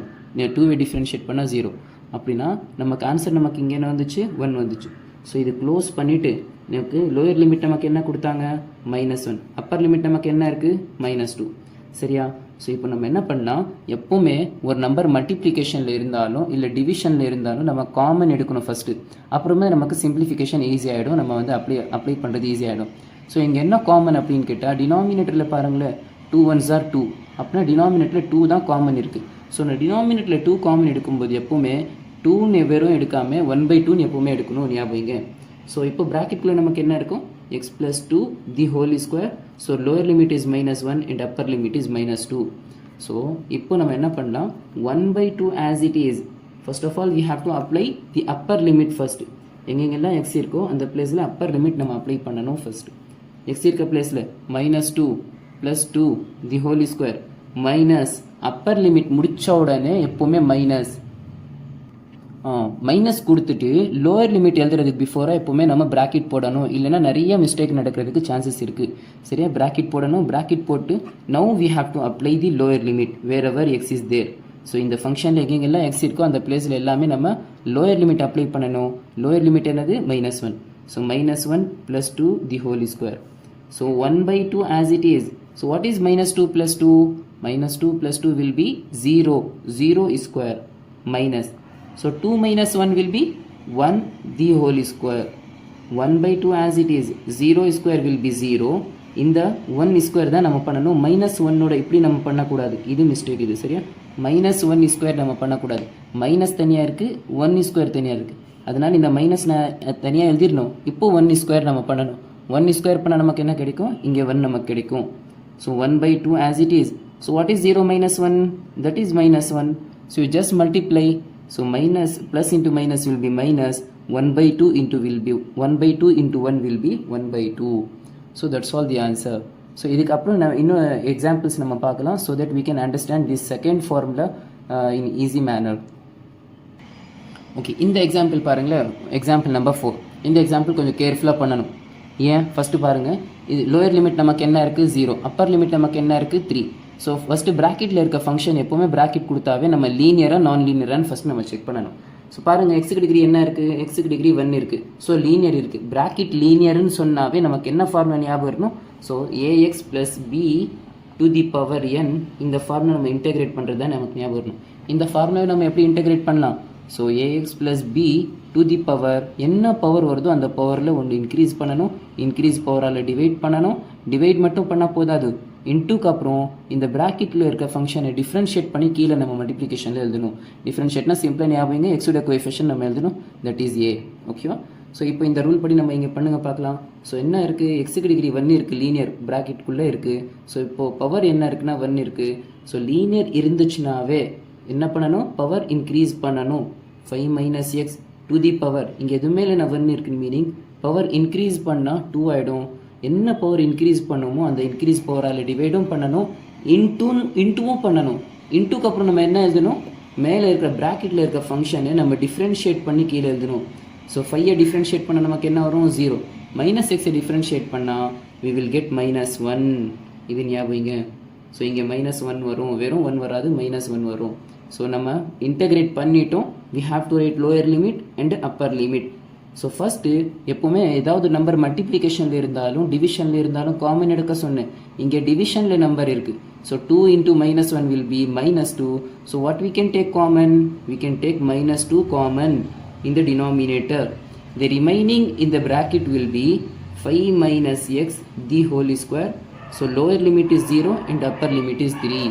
2வை டிஃப்ரென்ஷியேட் பண்ணால் 0. அப்படின்னா நமக்கு ஆன்சர் நமக்கு இங்கே என்ன வந்துச்சு, 1 வந்துச்சு. ஸோ இது க்ளோஸ் பண்ணிவிட்டு நமக்கு லோயர் லிமிட் நமக்கு என்ன கொடுத்தாங்க, -1. அப்பர் லிமிட் நமக்கு என்ன இருக்குது, -2. சரியா? ஸோ இப்போ நம்ம என்ன பண்ணலாம், எப்போவுமே ஒரு நம்பர் மல்டிப்ளிகேஷனில் இருந்தாலும் இல்லை டிவிஷனில் இருந்தாலும் நம்ம காமன் எடுக்கணும் ஃபஸ்ட்டு. அப்புறமே நமக்கு சிம்பிளிஃபிகேஷன் ஈஸி ஆகிடும், நம்ம வந்து அப்ளை பண்ணுறது ஈஸி ஆகிடும். ஸோ இங்கே என்ன காமன் அப்படின்னு கேட்டால், டினாமினேட்டரில் பாருங்களேன் 2 1s are 2, அப்படின்னா டினாமினேட்டரில் 2 தான் காமன் இருக்குது. ஸோ நான் டினாமினேட்டரில் 2 காமன் எடுக்கும்போது எப்போவுமே 2 வெறும் எடுக்காமல் 1/2 எப்போவுமே எடுக்கணும், ஞாபகம். ஸோ இப்போ ப்ராக்கெட்குள்ளே நமக்கு என்ன இருக்கும், x + 2 the whole square. So lower limit is -1 and upper limit is -2. So இப்போ நம்ம என்ன பண்ணலாம், 1/2 as it is. First of all we have to apply the upper limit first. எங்கெங்கெல்லாம் x இருக்கோ அந்த பிளேஸில் அப்பர் லிமிட் நம்ம அப்ளை பண்ணணும் ஃபர்ஸ்ட். x இருக்க பிளேஸில் -2 + 2 the whole square minus upper limit முடித்த உடனே எப்போவுமே மைனஸ் கொடுத்துட்டு லோயர் லிமிட் எழுதுறதுக்கு பிஃபோராக எப்போவுமே நம்ம ப்ராக்கெட் போடணும், இல்லைனா நிறைய மிஸ்டேக் நடக்கிறதுக்கு சான்சஸ் இருக்குது. சரியா? ப்ராக்கெட் போடணும். ப்ராக்கெட் போட்டு now we have to apply the lower limit wherever X is there. So இந்த ஃபங்க்ஷனில் எங்கெங்கெல்லாம் எக்ஸ் இருக்கோ அந்த பிளேஸில் எல்லாமே நம்ம லோயர் லிமிட் அப்ளை பண்ணணும். லோயர் லிமிட் என்னது, -1. So -1 + 2 the whole square. So 1/2 as it is. So what is -2 + 2? -2 + 2 will be 0. 0 square minus. So 2 - 1 will be 1 the whole square. 1/2 as it is. 0 square will be 0. இந்த 1 square தான் நம்ம பண்ணணும். -1ஓட இப்படி நம்ம பண்ணக்கூடாது, இது மிஸ்டேக். இது சரியா? -1 ஸ்கொயர் நம்ம பண்ணக்கூடாது. மைனஸ் தனியாக இருக்குது, 1 ஸ்கொயர் தனியாக இருக்குது. அதனால் இந்த மைனஸ் தனியாக எழுதிடணும். இப்போ 1 ஸ்கொயர் நம்ம பண்ணணும். 1 ஸ்கொயர் பண்ணால் நமக்கு என்ன கிடைக்கும், இங்கே 1 நமக்கு கிடைக்கும். So 1/2 as it is. So what is 0 - 1? That is -1. So you just multiply. So minus plus into minus will be minus. 1 by 2 into will be 1 by 2 into 1 will be 1 by 2. So that's all the answer. So இதுக்கப்புறம் நான் இன்னும் examples நம்ம பார்க்கலாம் so that we can understand this second formula in easy manner. Okay, இந்த example பாருங்களேன், example number 4. இந்த example கொஞ்சம் கேர்ஃபுல்லாக பண்ணணும். ஏன், ஃபஸ்ட்டு பாருங்கள், இது லோயர் லிமிட் நமக்கு என்ன இருக்குது 0, அப்பர் லிமிட் நமக்கு என்ன இருக்குது 3. ஸோ ஃபஸ்ட்டு ப்ராக்கெட்டில் இருக்க ஃபங்க்ஷன் எப்போவுமே ப்ராக்கெட் கொடுத்தாவே நம்ம லீனியராக நான் லீனியரான்னு ஃபஸ்ட்டு நம்ம செக் பண்ணணும். ஸோ பாருங்கள், எக்ஸுக்கு டிகிரி என்ன இருக்குது, எக்ஸுக்கு டிகிரி 1 இருக்குது. ஸோ லீனியர் இருக்குது. ப்ராக்கெட் லீனியர்னு சொன்னாவே நமக்கு என்ன ஃபார்முலா ஞாபகம் இருக்கணும். So ax plus B to the power n, இந்த ஃபார்முலா நம்ம இன்டெகிரேட் பண்ணுறது தான் நமக்கு ஞாபகம் இருக்கணும். இந்த ஃபார்முலாவை நம்ம எப்படி இன்டெகிரேட் பண்ணலாம். So ax plus B to the power, என்ன பவர் வருதோ அந்த பவரில் ஒன்று இன்க்ரீஸ் பண்ணணும், இன்க்ரீஸ் பவரால் டிவைட் பண்ணணும். டிவைட் மட்டும் பண்ணால் போதாது, இன்டூக்கு அப்புறம் இந்த ப்ராக்கெட்டில் இருக்க ஃபங்க்ஷனை டிஃப்ரென்ஷியேட் பண்ணி கீழே நம்ம மல்டிப்ளிகேஷனில் எழுதணும். டிஃப்ரென்ஷியேட்னா சிம்பிளாக ஞாபகம், எக்ஸோட கோஎஃபிஷியன்ட் நம்ம எழுதணும், தட் இஸ் ஏ. ஓகேவா. ஸோ இப்போ இந்த ரூல் படி நம்ம இங்கே பண்ணுங்க பார்க்கலாம். ஸோ என்ன இருக்குது, எக்ஸுக்கு டிகிரி 1 இருக்குது, லீனியர் ப்ராக்கெட்டுக்குள்ளே இருக்குது. ஸோ இப்போது பவர் என்ன இருக்குன்னா 1 இருக்குது. ஸோ லீனியர் இருந்துச்சுனாவே என்ன பண்ணணும், பவர் இன்க்ரீஸ் பண்ணணும். 5 minus X to the power, இங்கே எதுவுமே இல்லை, நான் 1 இருக்குன்னு மீனிங் பவர் இன்க்ரீஸ் பண்ணால் 2 ஆகிடும். என்ன பவர் இன்க்ரீஸ் பண்ணுமோ அந்த இன்க்ரீஸ் பவரால் டிவைடும் பண்ணணும், இன்டூவும் பண்ணணும். இன்டூக்கு அப்புறம் நம்ம என்ன எழுதணும், மேலே இருக்கிற ப்ராக்கெட்டில் இருக்க ஃபங்க்ஷனை நம்ம டிஃப்ரென்ஷியேட் பண்ணி கீழே எழுதணும். ஸோ 5ஐ டிஃப்ரென்ஷியேட் பண்ண நமக்கு என்ன வரும் 0. மைனஸ் எக்ஸை டிஃப்ரென்ஷியேட் பண்ணால் we will get -1. இது ஞாபகங்க. ஸோ இங்கே -1 வரும், வெறும் 1 வராது, -1 வரும். ஸோ நம்ம இன்டெகிரேட் பண்ணிட்டோம். we have to write lower limit and upper limit. So first எப்போவுமே ஏதாவது நம்பர் மல்டிப்ளிகேஷனில் இருந்தாலும் டிவிஷனில் இருந்தாலும் காமன் எடுக்க சொன்னேன். இங்கே டிவிஷனில் நம்பர் இருக்குது. So 2 into -1 will be -2. So what we can take common, we can take -2 common in the denominator. The remaining in the bracket will be 5 minus x the whole square. So lower limit is 0 and upper limit is 3.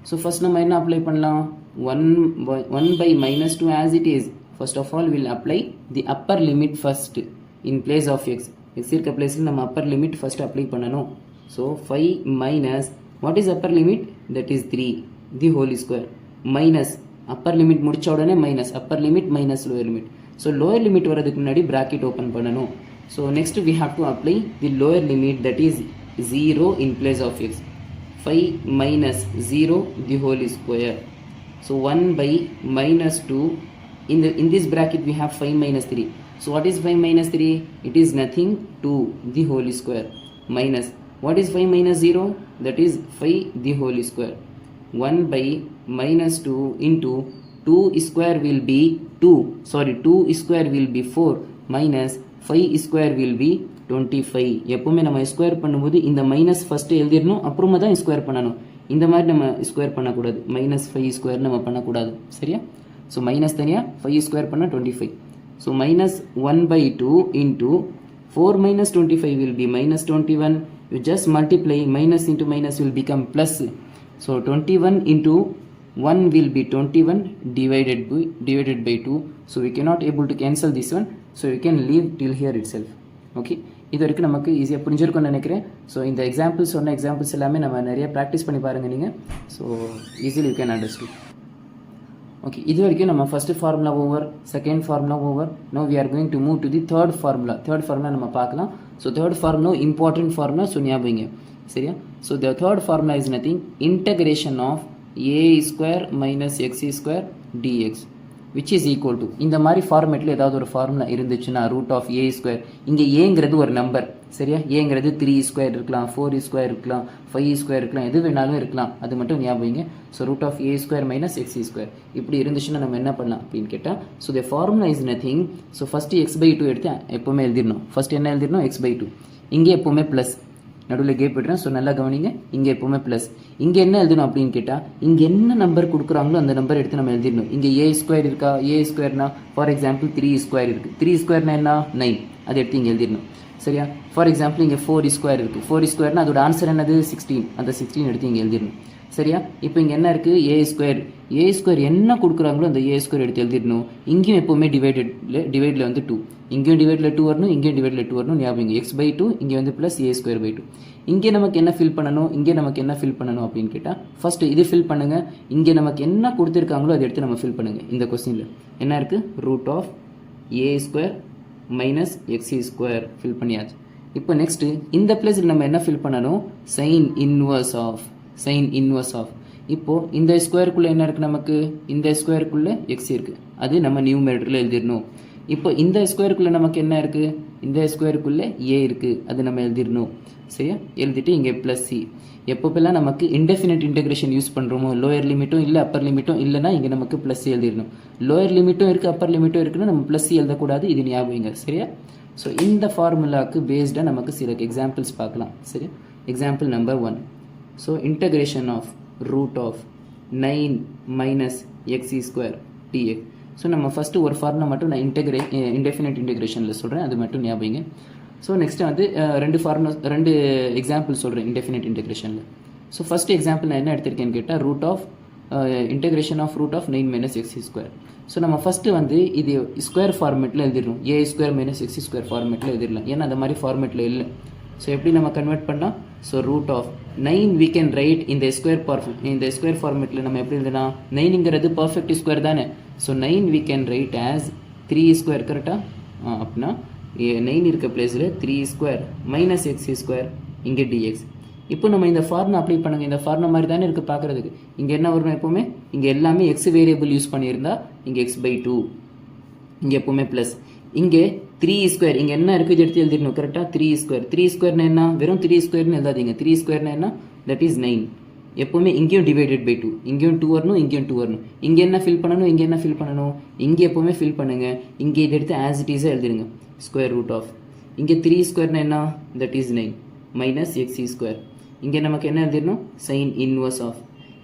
So first நம்ம என்ன apply பண்ணலாம், 1 by -2 as it is. First of all we'll apply the upper limit first in place of x. x இருக்க பிளேஸில் நம்ம upper limit first apply பண்ணணும். So 5 minus, what is upper limit, that is 3 the whole square, minus upper limit முடிச்ச உடனே minus, upper limit minus lower limit. So lower limit வரதுக்கு முன்னாடி bracket open பண்ணணும். So next we have to apply the lower limit, that is 0 in place of X. 5 minus 0 the whole square. So 1 by -2 in this bracket we have 5 minus 3. So what is 5 minus 3? It is nothing, 2 the whole square, minus what is 5 minus 0? That is 5 the whole square. 1 by -2 into 2 square will be 2 square will be 4 minus 5 square will be 25. எப்பவுமே நம்ம square பண்ணும்போது இந்த minus first எழுதிடணும், அப்புறமா தான் square பண்ணணும். இந்த மாதிரி நம்ம ஸ்கொயர் பண்ணக்கூடாது, -5 ஸ்கொயர் நம்ம பண்ணக்கூடாது, சரியா. ஸோ மைனஸ் தனியாக 5 ஸ்கொயர் பண்ணால் 25. So -1 by 2 into 4 minus 25 will be -21. You just multiply, minus into minus will become plus. So 21 into 1 will be 21 divided by 2. So we cannot able to cancel this one. So we can leave till here itself. Okay. இது வரைக்கும் நமக்கு ஈஸியாக புரிஞ்சிருக்கும்னு நினைக்கிறேன். So இந்த examples சொன்ன examples எல்லாமே நம்ம நிறைய ப்ராக்டிஸ் பண்ணி பாருங்கள் நீங்கள். So easily you can understand. Okay, இது வரைக்கும் நம்ம first formula over, second formula over. Now we are going to move to the third formula. Third formula நம்ம பார்க்கலாம். So third formula important formula, so ஞாபகம் சரியா. So the third formula is nothing, integration of a square minus x square dx which is equal to, இந்த மாதிரி ஃபார்மேட்டில் ஏதாவது ஒரு formula இருந்துச்சுன்னா ரூட் ஆஃப் ஏ ஸ்கொயர், இங்கே ஏங்கிறது ஒரு நம்பர் சரியா. ஏங்கிறது 3 ஸ்கொயர் இருக்கலாம், 4 ஸ்கொயர் இருக்கலாம், 5 ஸ்கொயர் இருக்கலாம், எது வேணாலும் இருக்கலாம், அது மட்டும் ஞாபகம். So root of a square minus x square இப்படி இருந்துச்சுன்னா நம்ம என்ன பண்ணலாம் அப்படின்னு கேட்டால், so the formula is nothing. So first x/2 எடுத்து எப்போவுமே எழுதிடணும். ஃபஸ்ட் என்ன எழுதிடணும், x/2. இங்கே எப்போவுமே ப்ளஸ், நடுவில் கேப் விடுறேன். ஸோ நல்லா கவனிங்க, இங்கே எப்போவுமே ப்ளஸ். இங்கே என்ன எழுதணும் அப்படின்னு கேட்டால், இங்கே என்ன நம்பர் கொடுக்குறாங்களோ அந்த நம்பர் எடுத்து நம்ம எழுதிடணும். இங்கே ஏ ஸ்கொயர் இருக்கா, ஏ ஸ்கொயர்னா ஃபார் எக்ஸாம்பிள் 3 ஸ்கொயர் இருக்குது. 3 ஸ்கொயர்னா என்ன 9, அதை எடுத்து இங்கே எழுதிடணும் சரியா. ஃபார் எக்ஸாம்பிள் இங்கே 4 ஸ்கொயர் இருக்குது. 4 ஸ்கொயர்னா அதோட ஆன்சர் என்னது 16, அந்த 16 எடுத்து இங்கே எழுதிடணும். சரியா? இப்போ இங்கே என்ன இருக்குது? ஏ ஸ்கொயர் என்ன கொடுக்குறாங்களோ அந்த ஏ ஸ்கொயர் எடுத்து எழுதிடணும். இங்கேயும் எப்போவுமே டிவைடில் வந்து 2, இங்கேயும் டிவைடில் 2 வரணும், இங்கேயும் டிவைடில் 2 வரணும். ஞாபகம் x/2 இங்கே வந்து ப்ளஸ் ஏ ஸ்கொயர் பை 2. இங்கே நமக்கு என்ன ஃபில் பண்ணணும், இங்கே நமக்கு என்ன ஃபில் பண்ணணும் அப்படின்னு கேட்டால் ஃபஸ்ட்டு இது ஃபில் பண்ணுங்கள். இங்கே நமக்கு என்ன கொடுத்துருக்காங்களோ அதை எடுத்து நம்ம ஃபில் பண்ணுங்கள். இந்த கொஸ்டினில் என்ன இருக்குது? Root of a square minus XE square fill பண்ணியாச்சு. இப்போ நெக்ஸ்ட்டு இந்த பிளேஸில் நம்ம என்ன ஃபில் பண்ணணும்? சைன் இன்வர்ஸ் ஆஃப் இப்போது இந்த ஸ்கொயருக்குள்ளே என்ன இருக்குது நமக்கு? இந்த ஸ்கொயருக்குள்ளே எக்ஸ் இருக்குது, அது நம்ம நியூமரேட்டரில் எழுதிடணும். இப்போ இந்த ஸ்கொயருக்குள்ளே நமக்கு என்ன இருக்குது? இந்த ஸ்கொயருக்குள்ளே ஏ இருக்குது, அது நம்ம எழுதிடணும். சரியா? எழுதிட்டு இங்கே ப்ளஸ் சி. எப்போப்பெல்லாம் நமக்கு இன்டெஃபினைட் இன்டெகிரேஷன் யூஸ் பண்ணுறோமோ, லோயர் லிமிட்டும் இல்லை அப்பர் லிமிட்டும் இல்லைனா இங்கே நமக்கு ப்ளஸ் சி எழுதிடணும். லோயர் லிமிட்டும் இருக்குது அப்பர் லிமிட்டும் இருக்குன்னா நம்ம ப்ளஸ் சி எழுதக்கூடாது, இது ஞாபகம். சரியா? ஸோ இந்த ஃபார்முலாவுக்கு பேஸ்டாக நமக்கு சில எக்ஸாம்பிள்ஸ் பார்க்கலாம். சரி, example number 1. So integration of root of 9 minus XE square dx. So நம்ம ஃபஸ்ட்டு ஒரு ஃபார்முலா மட்டும் நான் இன்டெஃபினைட் இன்டெகிரேஷனில் சொல்கிறேன், அது மட்டும் ஞாபகம். ஸோ நெக்ஸ்ட்டு வந்து ரெண்டு எக்ஸாம்பிள் சொல்கிறேன் இன்டெஃபினைட் இன்டெகிரேஷனில். ஸோ ஃபஸ்ட்டு எக்ஸாம்பிள் நான் என்ன எடுத்திருக்கேன்னு கேட்டால் root of integration of root of 9 minus XE square. So நம்ம ஃபஸ்ட்டு வந்து இது ஸ்கொயர் ஃபார்மேட்டில் எழுதிடணும். A square minus XE square ஃபார்மேட்டில் எழுதிடலாம், ஏன்னா அந்த மாதிரி ஃபார்மேட்டில் இல்லை. ஸோ எப்படி நம்ம கன்வெர்ட் பண்ணால்? So root of 9 we can write இந்த ஸ்கொயர் ஃபார்மேட்டில் நம்ம எப்படி எழுதுனா? 9ங்கிறது பர்ஃபெக்ட் ஸ்கொயர் தானே. So 9 we can write as 3 square. கரெக்டாக? அப்படின்னா 9 இருக்க பிளேஸில் 3 ஸ்கொயர் மைனஸ் எக்ஸி ஸ்கொயர் இங்கே டிஎக்ஸ். இப்போ நம்ம இந்த ஃபார்முலா அப்ளை பண்ணுங்க. இந்த ஃபார்முலா மாதிரி தானே இருக்குது பார்க்குறதுக்கு. இங்கே என்ன வரணும்? எப்போவுமே இங்கே எல்லாமே எக்ஸ் வேரியபிள் யூஸ் பண்ணியிருந்தா இங்கே x/2, இங்கே எப்போவுமே ப்ளஸ். இங்கே 3 ஸ்கொயர் இங்கே என்ன இருக்குது இது எடுத்து எழுதிடணும். கரெக்டாக? 3 ஸ்கொயர்னா என்ன? வெறும் 3 ஸ்கொயர்னு எழுதாதீங்க. 3 ஸ்கொயர்னா என்ன? That is 9. எப்போவுமே இங்கேயும் டிவைடட் பை 2, இங்கேயும் 2 வரணும், இங்கேயும் 2 வரணும். இங்கே என்ன ஃபில் பண்ணணும், இங்கே என்ன ஃபில் பண்ணணும்? இங்கே எப்போவுமே ஃபில் பண்ணுங்கள். இங்கே இதை எடுத்து ஆஸ் இட் ஈஸாக எழுதிடுங்க. ஸ்கொயர் ரூட் ஆஃப் இங்கே 3 ஸ்கொயர்னா என்ன? That is 9 minus XE square. இங்கே நமக்கு என்ன எழுதிடணும்? Sign inverse of.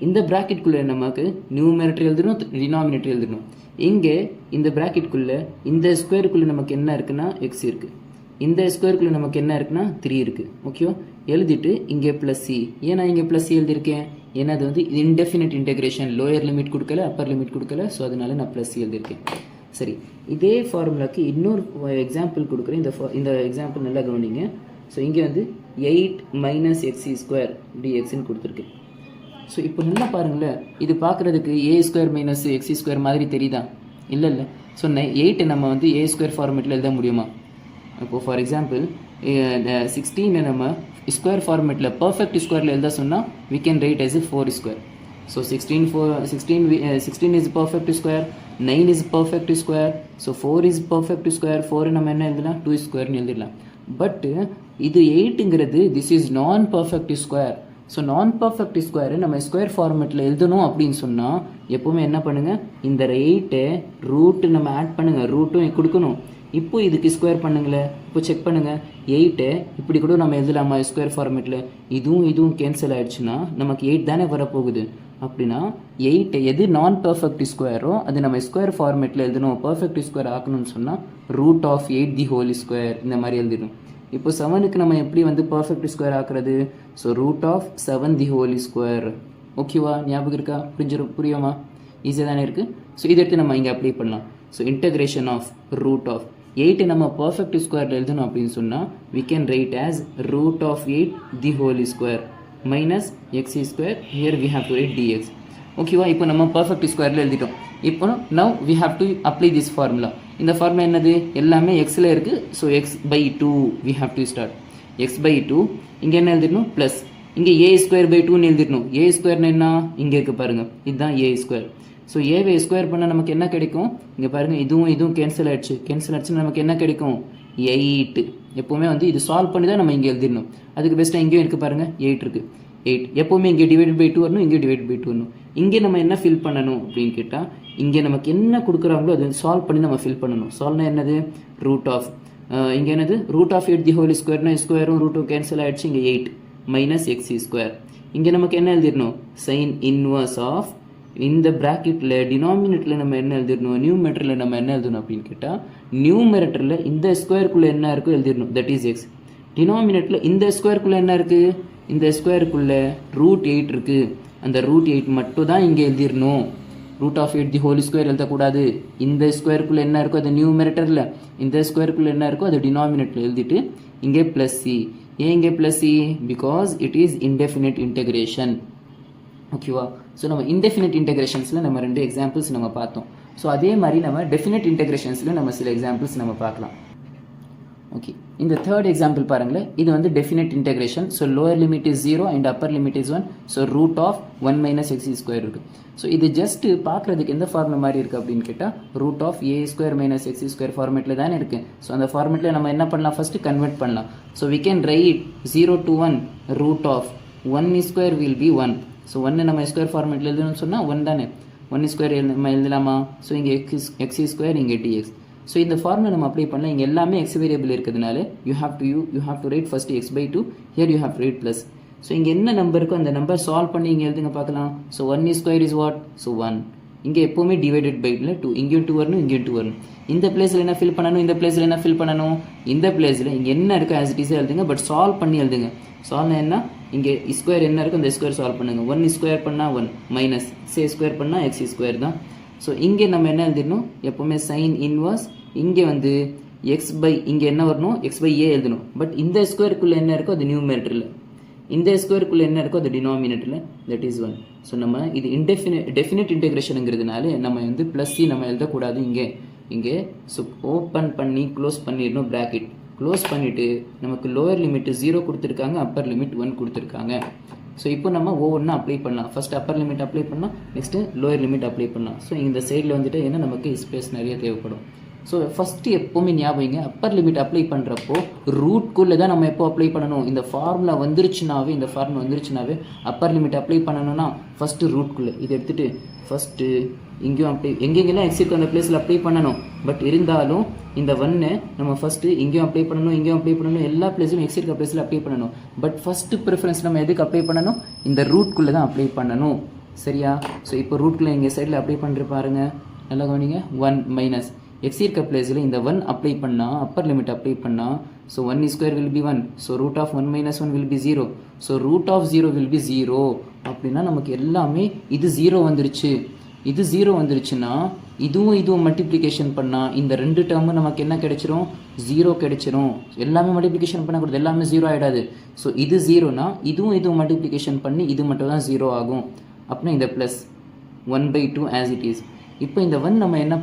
இந்த ப்ராக்கெட்குள்ளே நமக்கு நியூமரேட்டர் எழுதணும், டினாமினேட்டர் எழுதணும். இங்கே இந்த ப்ராக்கெட்குள்ளே இந்த ஸ்கொயருக்குள்ளே நமக்கு என்ன இருக்குன்னா எக்ஸ் இருக்குது, இந்த ஸ்கொயருக்குள்ளே நமக்கு என்ன இருக்குன்னா 3 இருக்குது. ஓகேவா? எழுதிட்டு இங்கே ப்ளஸ் சி. ஏன் நான் இங்கே ப்ளஸ் சி எழுதியிருக்கேன்? ஏன்னா அது வந்து இன்டெஃபினைட் இன்டெகிரேஷன், லோயர் லிமிட் கொடுக்கல அப்பர் லிமிட் கொடுக்கல. ஸோ அதனால நான் ப்ளஸ் சி எழுதியிருக்கேன். சரி, இதே ஃபார்முலாக்கு இன்னொரு எக்ஸாம்பிள் கொடுக்குறேன். இந்த எக்ஸாம்பிள் நல்லா கவனிங்க. ஸோ இங்கே வந்து 8 மைனஸ் எக்ஸி ஸ்கொயர் டிஎக்ஸ்ன்னு கொடுத்துருக்கு. ஸோ இப்போ நல்லா பாருங்களேன், இது பார்க்குறதுக்கு a square minus XE square மாதிரி தெரியுதா? இல்லை. ஸோ 8 நம்ம வந்து ஏ ஸ்கொயர் ஃபார்மேட்டில் எழுத முடியுமா? இப்போது ஃபார் எக்ஸாம்பிள் 16 நம்ம ஸ்கொயர் ஃபார்மேட்டில் பர்ஃபெக்ட் ஸ்கொயரில் எழுத சொன்னால் we can write as 4 square. So 16 is perfect square, 9 is perfect square, so 4 is perfect square. 4 நம்ம என்ன எழுதலாம்? 2 ஸ்கொயர்னு எழுதிடலாம். பட்டு இது 8ங்கிறது திஸ் இஸ் நான் பர்ஃபெக்ட் ஸ்கொயர். ஸோ நான் பர்ஃபெக்ட் ஸ்கொயரு நம்ம ஸ்கொயர் ஃபார்மேட்டில் எழுதணும் அப்படின்னு சொன்னால் எப்போவுமே என்ன பண்ணுங்கள்? இந்த 8 ரூட்டு நம்ம ஆட் பண்ணுங்கள், ரூட்டும் கொடுக்கணும். இப்போ இதுக்கு ஸ்கொயர் பண்ணுங்களேன். இப்போ செக் பண்ணுங்கள், 8 இப்படி கூட நம்ம எழுதலாமா ஸ்கொயர் ஃபார்மேட்டில்? இதுவும் கேன்சல் ஆகிடுச்சுன்னா நமக்கு 8 தானே வரப்போகுது. அப்படின்னா 8 எது நான் பர்ஃபெக்ட் ஸ்கொயரோ அது நம்ம ஸ்கொயர் ஃபார்மேட்டில் எழுதணும். பர்ஃபெக்ட் ஸ்கொயர் ஆக்கணும்னு சொன்னால் root of 8 the whole square இந்த மாதிரி எழுதிடணும். இப்போ 7க்கு நம்ம எப்படி வந்து பர்ஃபெக்ட் ஸ்கொயர் ஆக்குறது? So root of 7 the whole square. ஓகேவா? ஞாபகம் இருக்கா? புரியுமா? ஈஸியாக தானே இருக்குது. ஸோ இதை எடுத்து நம்ம இங்கே அப்ளை பண்ணலாம். So integration of root of 8 நம்ம பர்ஃபெக்ட் ஸ்கொயரில் எழுதணும் அப்படின்னு சொன்னால் we can write as root of 8 the whole square minus x square. Here we have to write dx. ஓகேவா? இப்போ நம்ம பர்ஃபெக்ட் ஸ்கொயரில் எழுதிட்டோம். இப்போ now we have to apply this formula. இந்த ஃபார்முலா என்னது? எல்லாமே எக்ஸில் இருக்குது. So x/2 we have to start. x/2 இங்கே என்ன எழுதிடணும்? ப்ளஸ் இங்கே a ஸ்கொயர் பை 2ன்னு எழுதிடணும். a ஸ்கொயர்னு என்ன? இங்கே இருக்குது பாருங்கள், இதுதான் a ஸ்கொயர். ஸோ ஏவை ஸ்கொயர் பண்ணால் நமக்கு என்ன கிடைக்கும்? இங்கே பாருங்கள், இதுவும் கேன்சல் ஆகிடுச்சுன்னா நமக்கு என்ன கிடைக்கும்? 8. எப்போவுமே வந்து இது சால்வ் பண்ணி தான் நம்ம இங்கே எழுதிடணும். அதுக்கு பெஸ்ட்டாக இங்கேயும் இருக்குது பாருங்கள், 8 இருக்குது. 8 எப்போவுமே இங்கே டிவைட் பை 2 வரணும், இங்கே டிவைட் பை 2 வரணும். இங்கே நம்ம என்ன ஃபில் பண்ணணும் அப்படின்னு கேட்டால் இங்கே நமக்கு என்ன கொடுக்குறாங்களோ அது சால்வ் பண்ணி நம்ம ஃபில் பண்ணணும். சால்வ்னா என்னது? ரூட் ஆஃப் இங்கே என்னது? ரூட் ஆஃப் 8 தி ஹோல் ஸ்கொயர்னா ஸ்கொயரும் ரூட்டும் கேன்சல் ஆகிடுச்சு. இங்கே 8 மைனஸ் எக்ஸி ஸ்கொயர். இங்கே நமக்கு என்ன எழுதிடணும்? Sign inverse of. இந்த ப்ராக்கெட்டில் டினாமினேட்டரில் நம்ம என்ன எழுதிடணும்? நியூமரேட்டரில் நம்ம என்ன எழுதணும் அப்படின்னு கேட்டால் நியூமரேட்டரில் இந்த ஸ்கொயருக்குள்ளே என்ன இருக்கோ எழுதிடணும், தட் இஸ் எக்ஸ். டினாமினேட்டரில் இந்த ஸ்கொயருக்குள்ளே என்ன இருக்குது? இந்த ஸ்கொயருக்குள்ளே ரூட் 8 இருக்குது. அந்த ரூட் 8 மட்டும் தான் இங்கே எழுதிடணும். Root of 8 the whole square எழுதக்கூடாது. இந்த ஸ்கொயருக்குள்ளே என்ன இருக்கோ அது நியூமரேட்டரில், இந்த ஸ்கொயருக்குள்ளே என்ன இருக்கோ அது டினாமினேட்டரில் எழுதிட்டு இங்கே ப்ளஸ் சி. ஏன் இங்கே plus C? Because it is indefinite integration. ஓகேவா? ஸோ நம்ம இன்டெஃபினைட் இன்டெகிரேஷன்ஸில் நம்ம 2 எக்ஸாம்பிள்ஸ் நம்ம பார்த்தோம். ஸோ அதே மாதிரி நம்ம டெஃபினைட் இன்டெகிரேஷன்ஸில் நம்ம சில எக்ஸாம்பிள்ஸ் நம்ம பார்க்கலாம். ஓகே, இந்த தேர்ட் எக்ஸாம்பிள் பாருங்களேன். இது வந்து definite integration. So lower limit is 0 and upper limit is 1. So root of 1 minus x square இருக்குது. ஸோ இது ஜஸ்ட் பார்க்குறதுக்கு எந்த ஃபார்முலா மாதிரி இருக்குது அப்படின்னு கேட்டால் root of a square minus x square ஃபார்மேட்டில் தானே இருக்குது. ஸோ அந்த ஃபார்மேட்டில் நம்ம என்ன பண்ணலாம், ஃபஸ்ட்டு கன்வெர்ட் பண்ணலாம். So we can write 0 to 1 root of 1 square will be 1. So 1 நம்ம ஸ்கொயர் ஃபார்மேட்டில் எழுதணும்னு சொன்னால் 1 தானே, 1 ஸ்கொயர் நம்ம எழுதலாமா? ஸோ இங்கே எக்ஸ் ஸ்கொயர், இங்கே டிஎக்ஸ். ஸோ இந்த ஃபார்முலா நம்ம அப்ளை பண்ணலாம். இங்கே எல்லாமே எக்ஸ் வேரியபிள் இருக்கிறதுனால you have to write first x by 2, here you have to write plus. So இங்கே என்ன நம்பர் இருக்கோ அந்த நம்பர் சால்வ் பண்ணி இங்கே எழுதுங்க பார்க்கலாம். So 1 square is what? So 1. இங்கே எப்போவுமே டிவைடட் பை 2, இங்கேயும் 2 வரணும், இங்கேயும் 2 வரணும். இந்த பிளேஸில் என்ன ஃபில் பண்ணணும், இந்த பிளேஸில் என்ன ஃபில் பண்ணணும், இந்த பிளேஸில் இங்கே என்ன இருக்கோ ஆஸ் இட் இஸ் எழுதுங்க. பட் சால்வ் பண்ணி எழுதுங்க. சால்வ்னா என்ன, இங்கே ஸ்கொயர் என்ன இருக்கோ அந்த ஸ்கொயர் சால்வ் பண்ணுங்க. 1 ஸ்கொயர் பண்ணால் 1 மைனஸ் ஸ்கொயர் பண்ணால் எக்ஸ் ஸ்கொயர் தான். ஸோ இங்கே நம்ம என்ன எழுதிடணும், எப்போவுமே சைன் இன்வர்ஸ். இங்கே வந்து எக்ஸ் பை, இங்கே என்ன வரணும், எக்ஸ் பை ஏ எழுதணும். பட் இந்த ஸ்கொயருக்குள்ளே என்ன இருக்கோ அது நியூமரேட்டரில், இந்த ஸ்கொயருக்குள்ளே என்ன இருக்கோ அது டினாமினேட்டரில், தட் இஸ் 1. ஸோ நம்ம இது டெஃபினைட் இன்டெகிரேஷனுங்கிறதுனால நம்ம வந்து ப்ளஸ் சி நம்ம எழுதக்கூடாது இங்கே. ஸோ ஓப்பன் பண்ணி க்ளோஸ் பண்ணிடணும், ப்ராக்கெட் க்ளோஸ் பண்ணிவிட்டு நமக்கு லோயர் லிமிட் 0 கொடுத்துருக்காங்க, அப்பர் லிமிட் 1 கொடுத்துருக்காங்க. ஸோ இப்போ நம்ம ஒவ்வொன்றா அப்ளை பண்ணலாம். ஃபஸ்ட் அப்பர் லிமிட் அப்ளை பண்ணலாம், நெக்ஸ்ட்டு லோயர் லிமிட் அப்ளை பண்ணலாம். ஸோ இந்த சைடில் வந்துட்டு என்ன நமக்கு ஸ்பேஸ் நிறைய தேவைப்படும். ஸோ ஃபஸ்ட்டு எப்போவுமே ஞாபகம், அப்பர் லிமிட் அப்ளை பண்ணுறப்போ ரூட்குள்ளே தான் நம்ம எப்போ அப்ளை பண்ணணும். இந்த ஃபார்முலா வந்துருச்சுனாவே அப்பர் லிமிட் அப்ளை பண்ணணும்னா ஃபஸ்ட்டு ரூட்குள்ளே இதை எடுத்துகிட்டு ஃபஸ்ட்டு இங்கேயும் அப்ளை, எங்கெங்கெல்லாம் எக்ஸ் இருக்கு அந்த பிளேஸில் அப்ளை பண்ணணும். பட் இருந்தாலும் இந்த 1 நம்ம ஃபஸ்ட்டு இங்கேயும் அப்ளை பண்ணணும், எல்லா பிளேஸும் எக்ஸ் இருக்க பிளேஸில் அப்ளை பண்ணணும். பட் ஃபஸ்ட்டு ப்ரிஃபரன்ஸ் நம்ம எதுக்கு அப்ளை பண்ணணும், இந்த ரூட்குள்ளே தான் அப்ளை பண்ணணும். சரியா? ஸோ இப்போ ரூட்குள்ளே இங்கே சைடில் அப்ளை பண்ணுற பாருங்க, நல்லா கவனிங்க. 1 மைனஸ் எக்ஸ் இருக்க பிளேஸில் இந்த 1 அப்ளை பண்ணால், அப்பர் லிமிட் அப்ளை பண்ணால், so 1 square will be 1. So root of 1 minus 1 will be 0. So root of 0 will be 0. அப்படின்னா நமக்கு எல்லாமே இது 0 வந்துருச்சு. இது 0 வந்துருச்சுன்னா இதுவும் மல்டிப்ளிகேஷன் பண்ணால் இந்த 2 டேர்மு நமக்கு என்ன கிடைச்சிரும், 0 கிடைச்சிரும். எல்லாமே மல்டிப்ளிகேஷன் பண்ணக்கூடாது, எல்லாமே 0 ஆகிடாது. ஸோ இது 0னா இதுவும் மல்டிப்ளிகேஷன் பண்ணி இது மட்டும் தான் 0 ஆகும். அப்படின்னா இந்த ப்ளஸ் 1/2 ஆஸ் இட் இஸ். இப்போ இந்த 1 நம்ம என்ன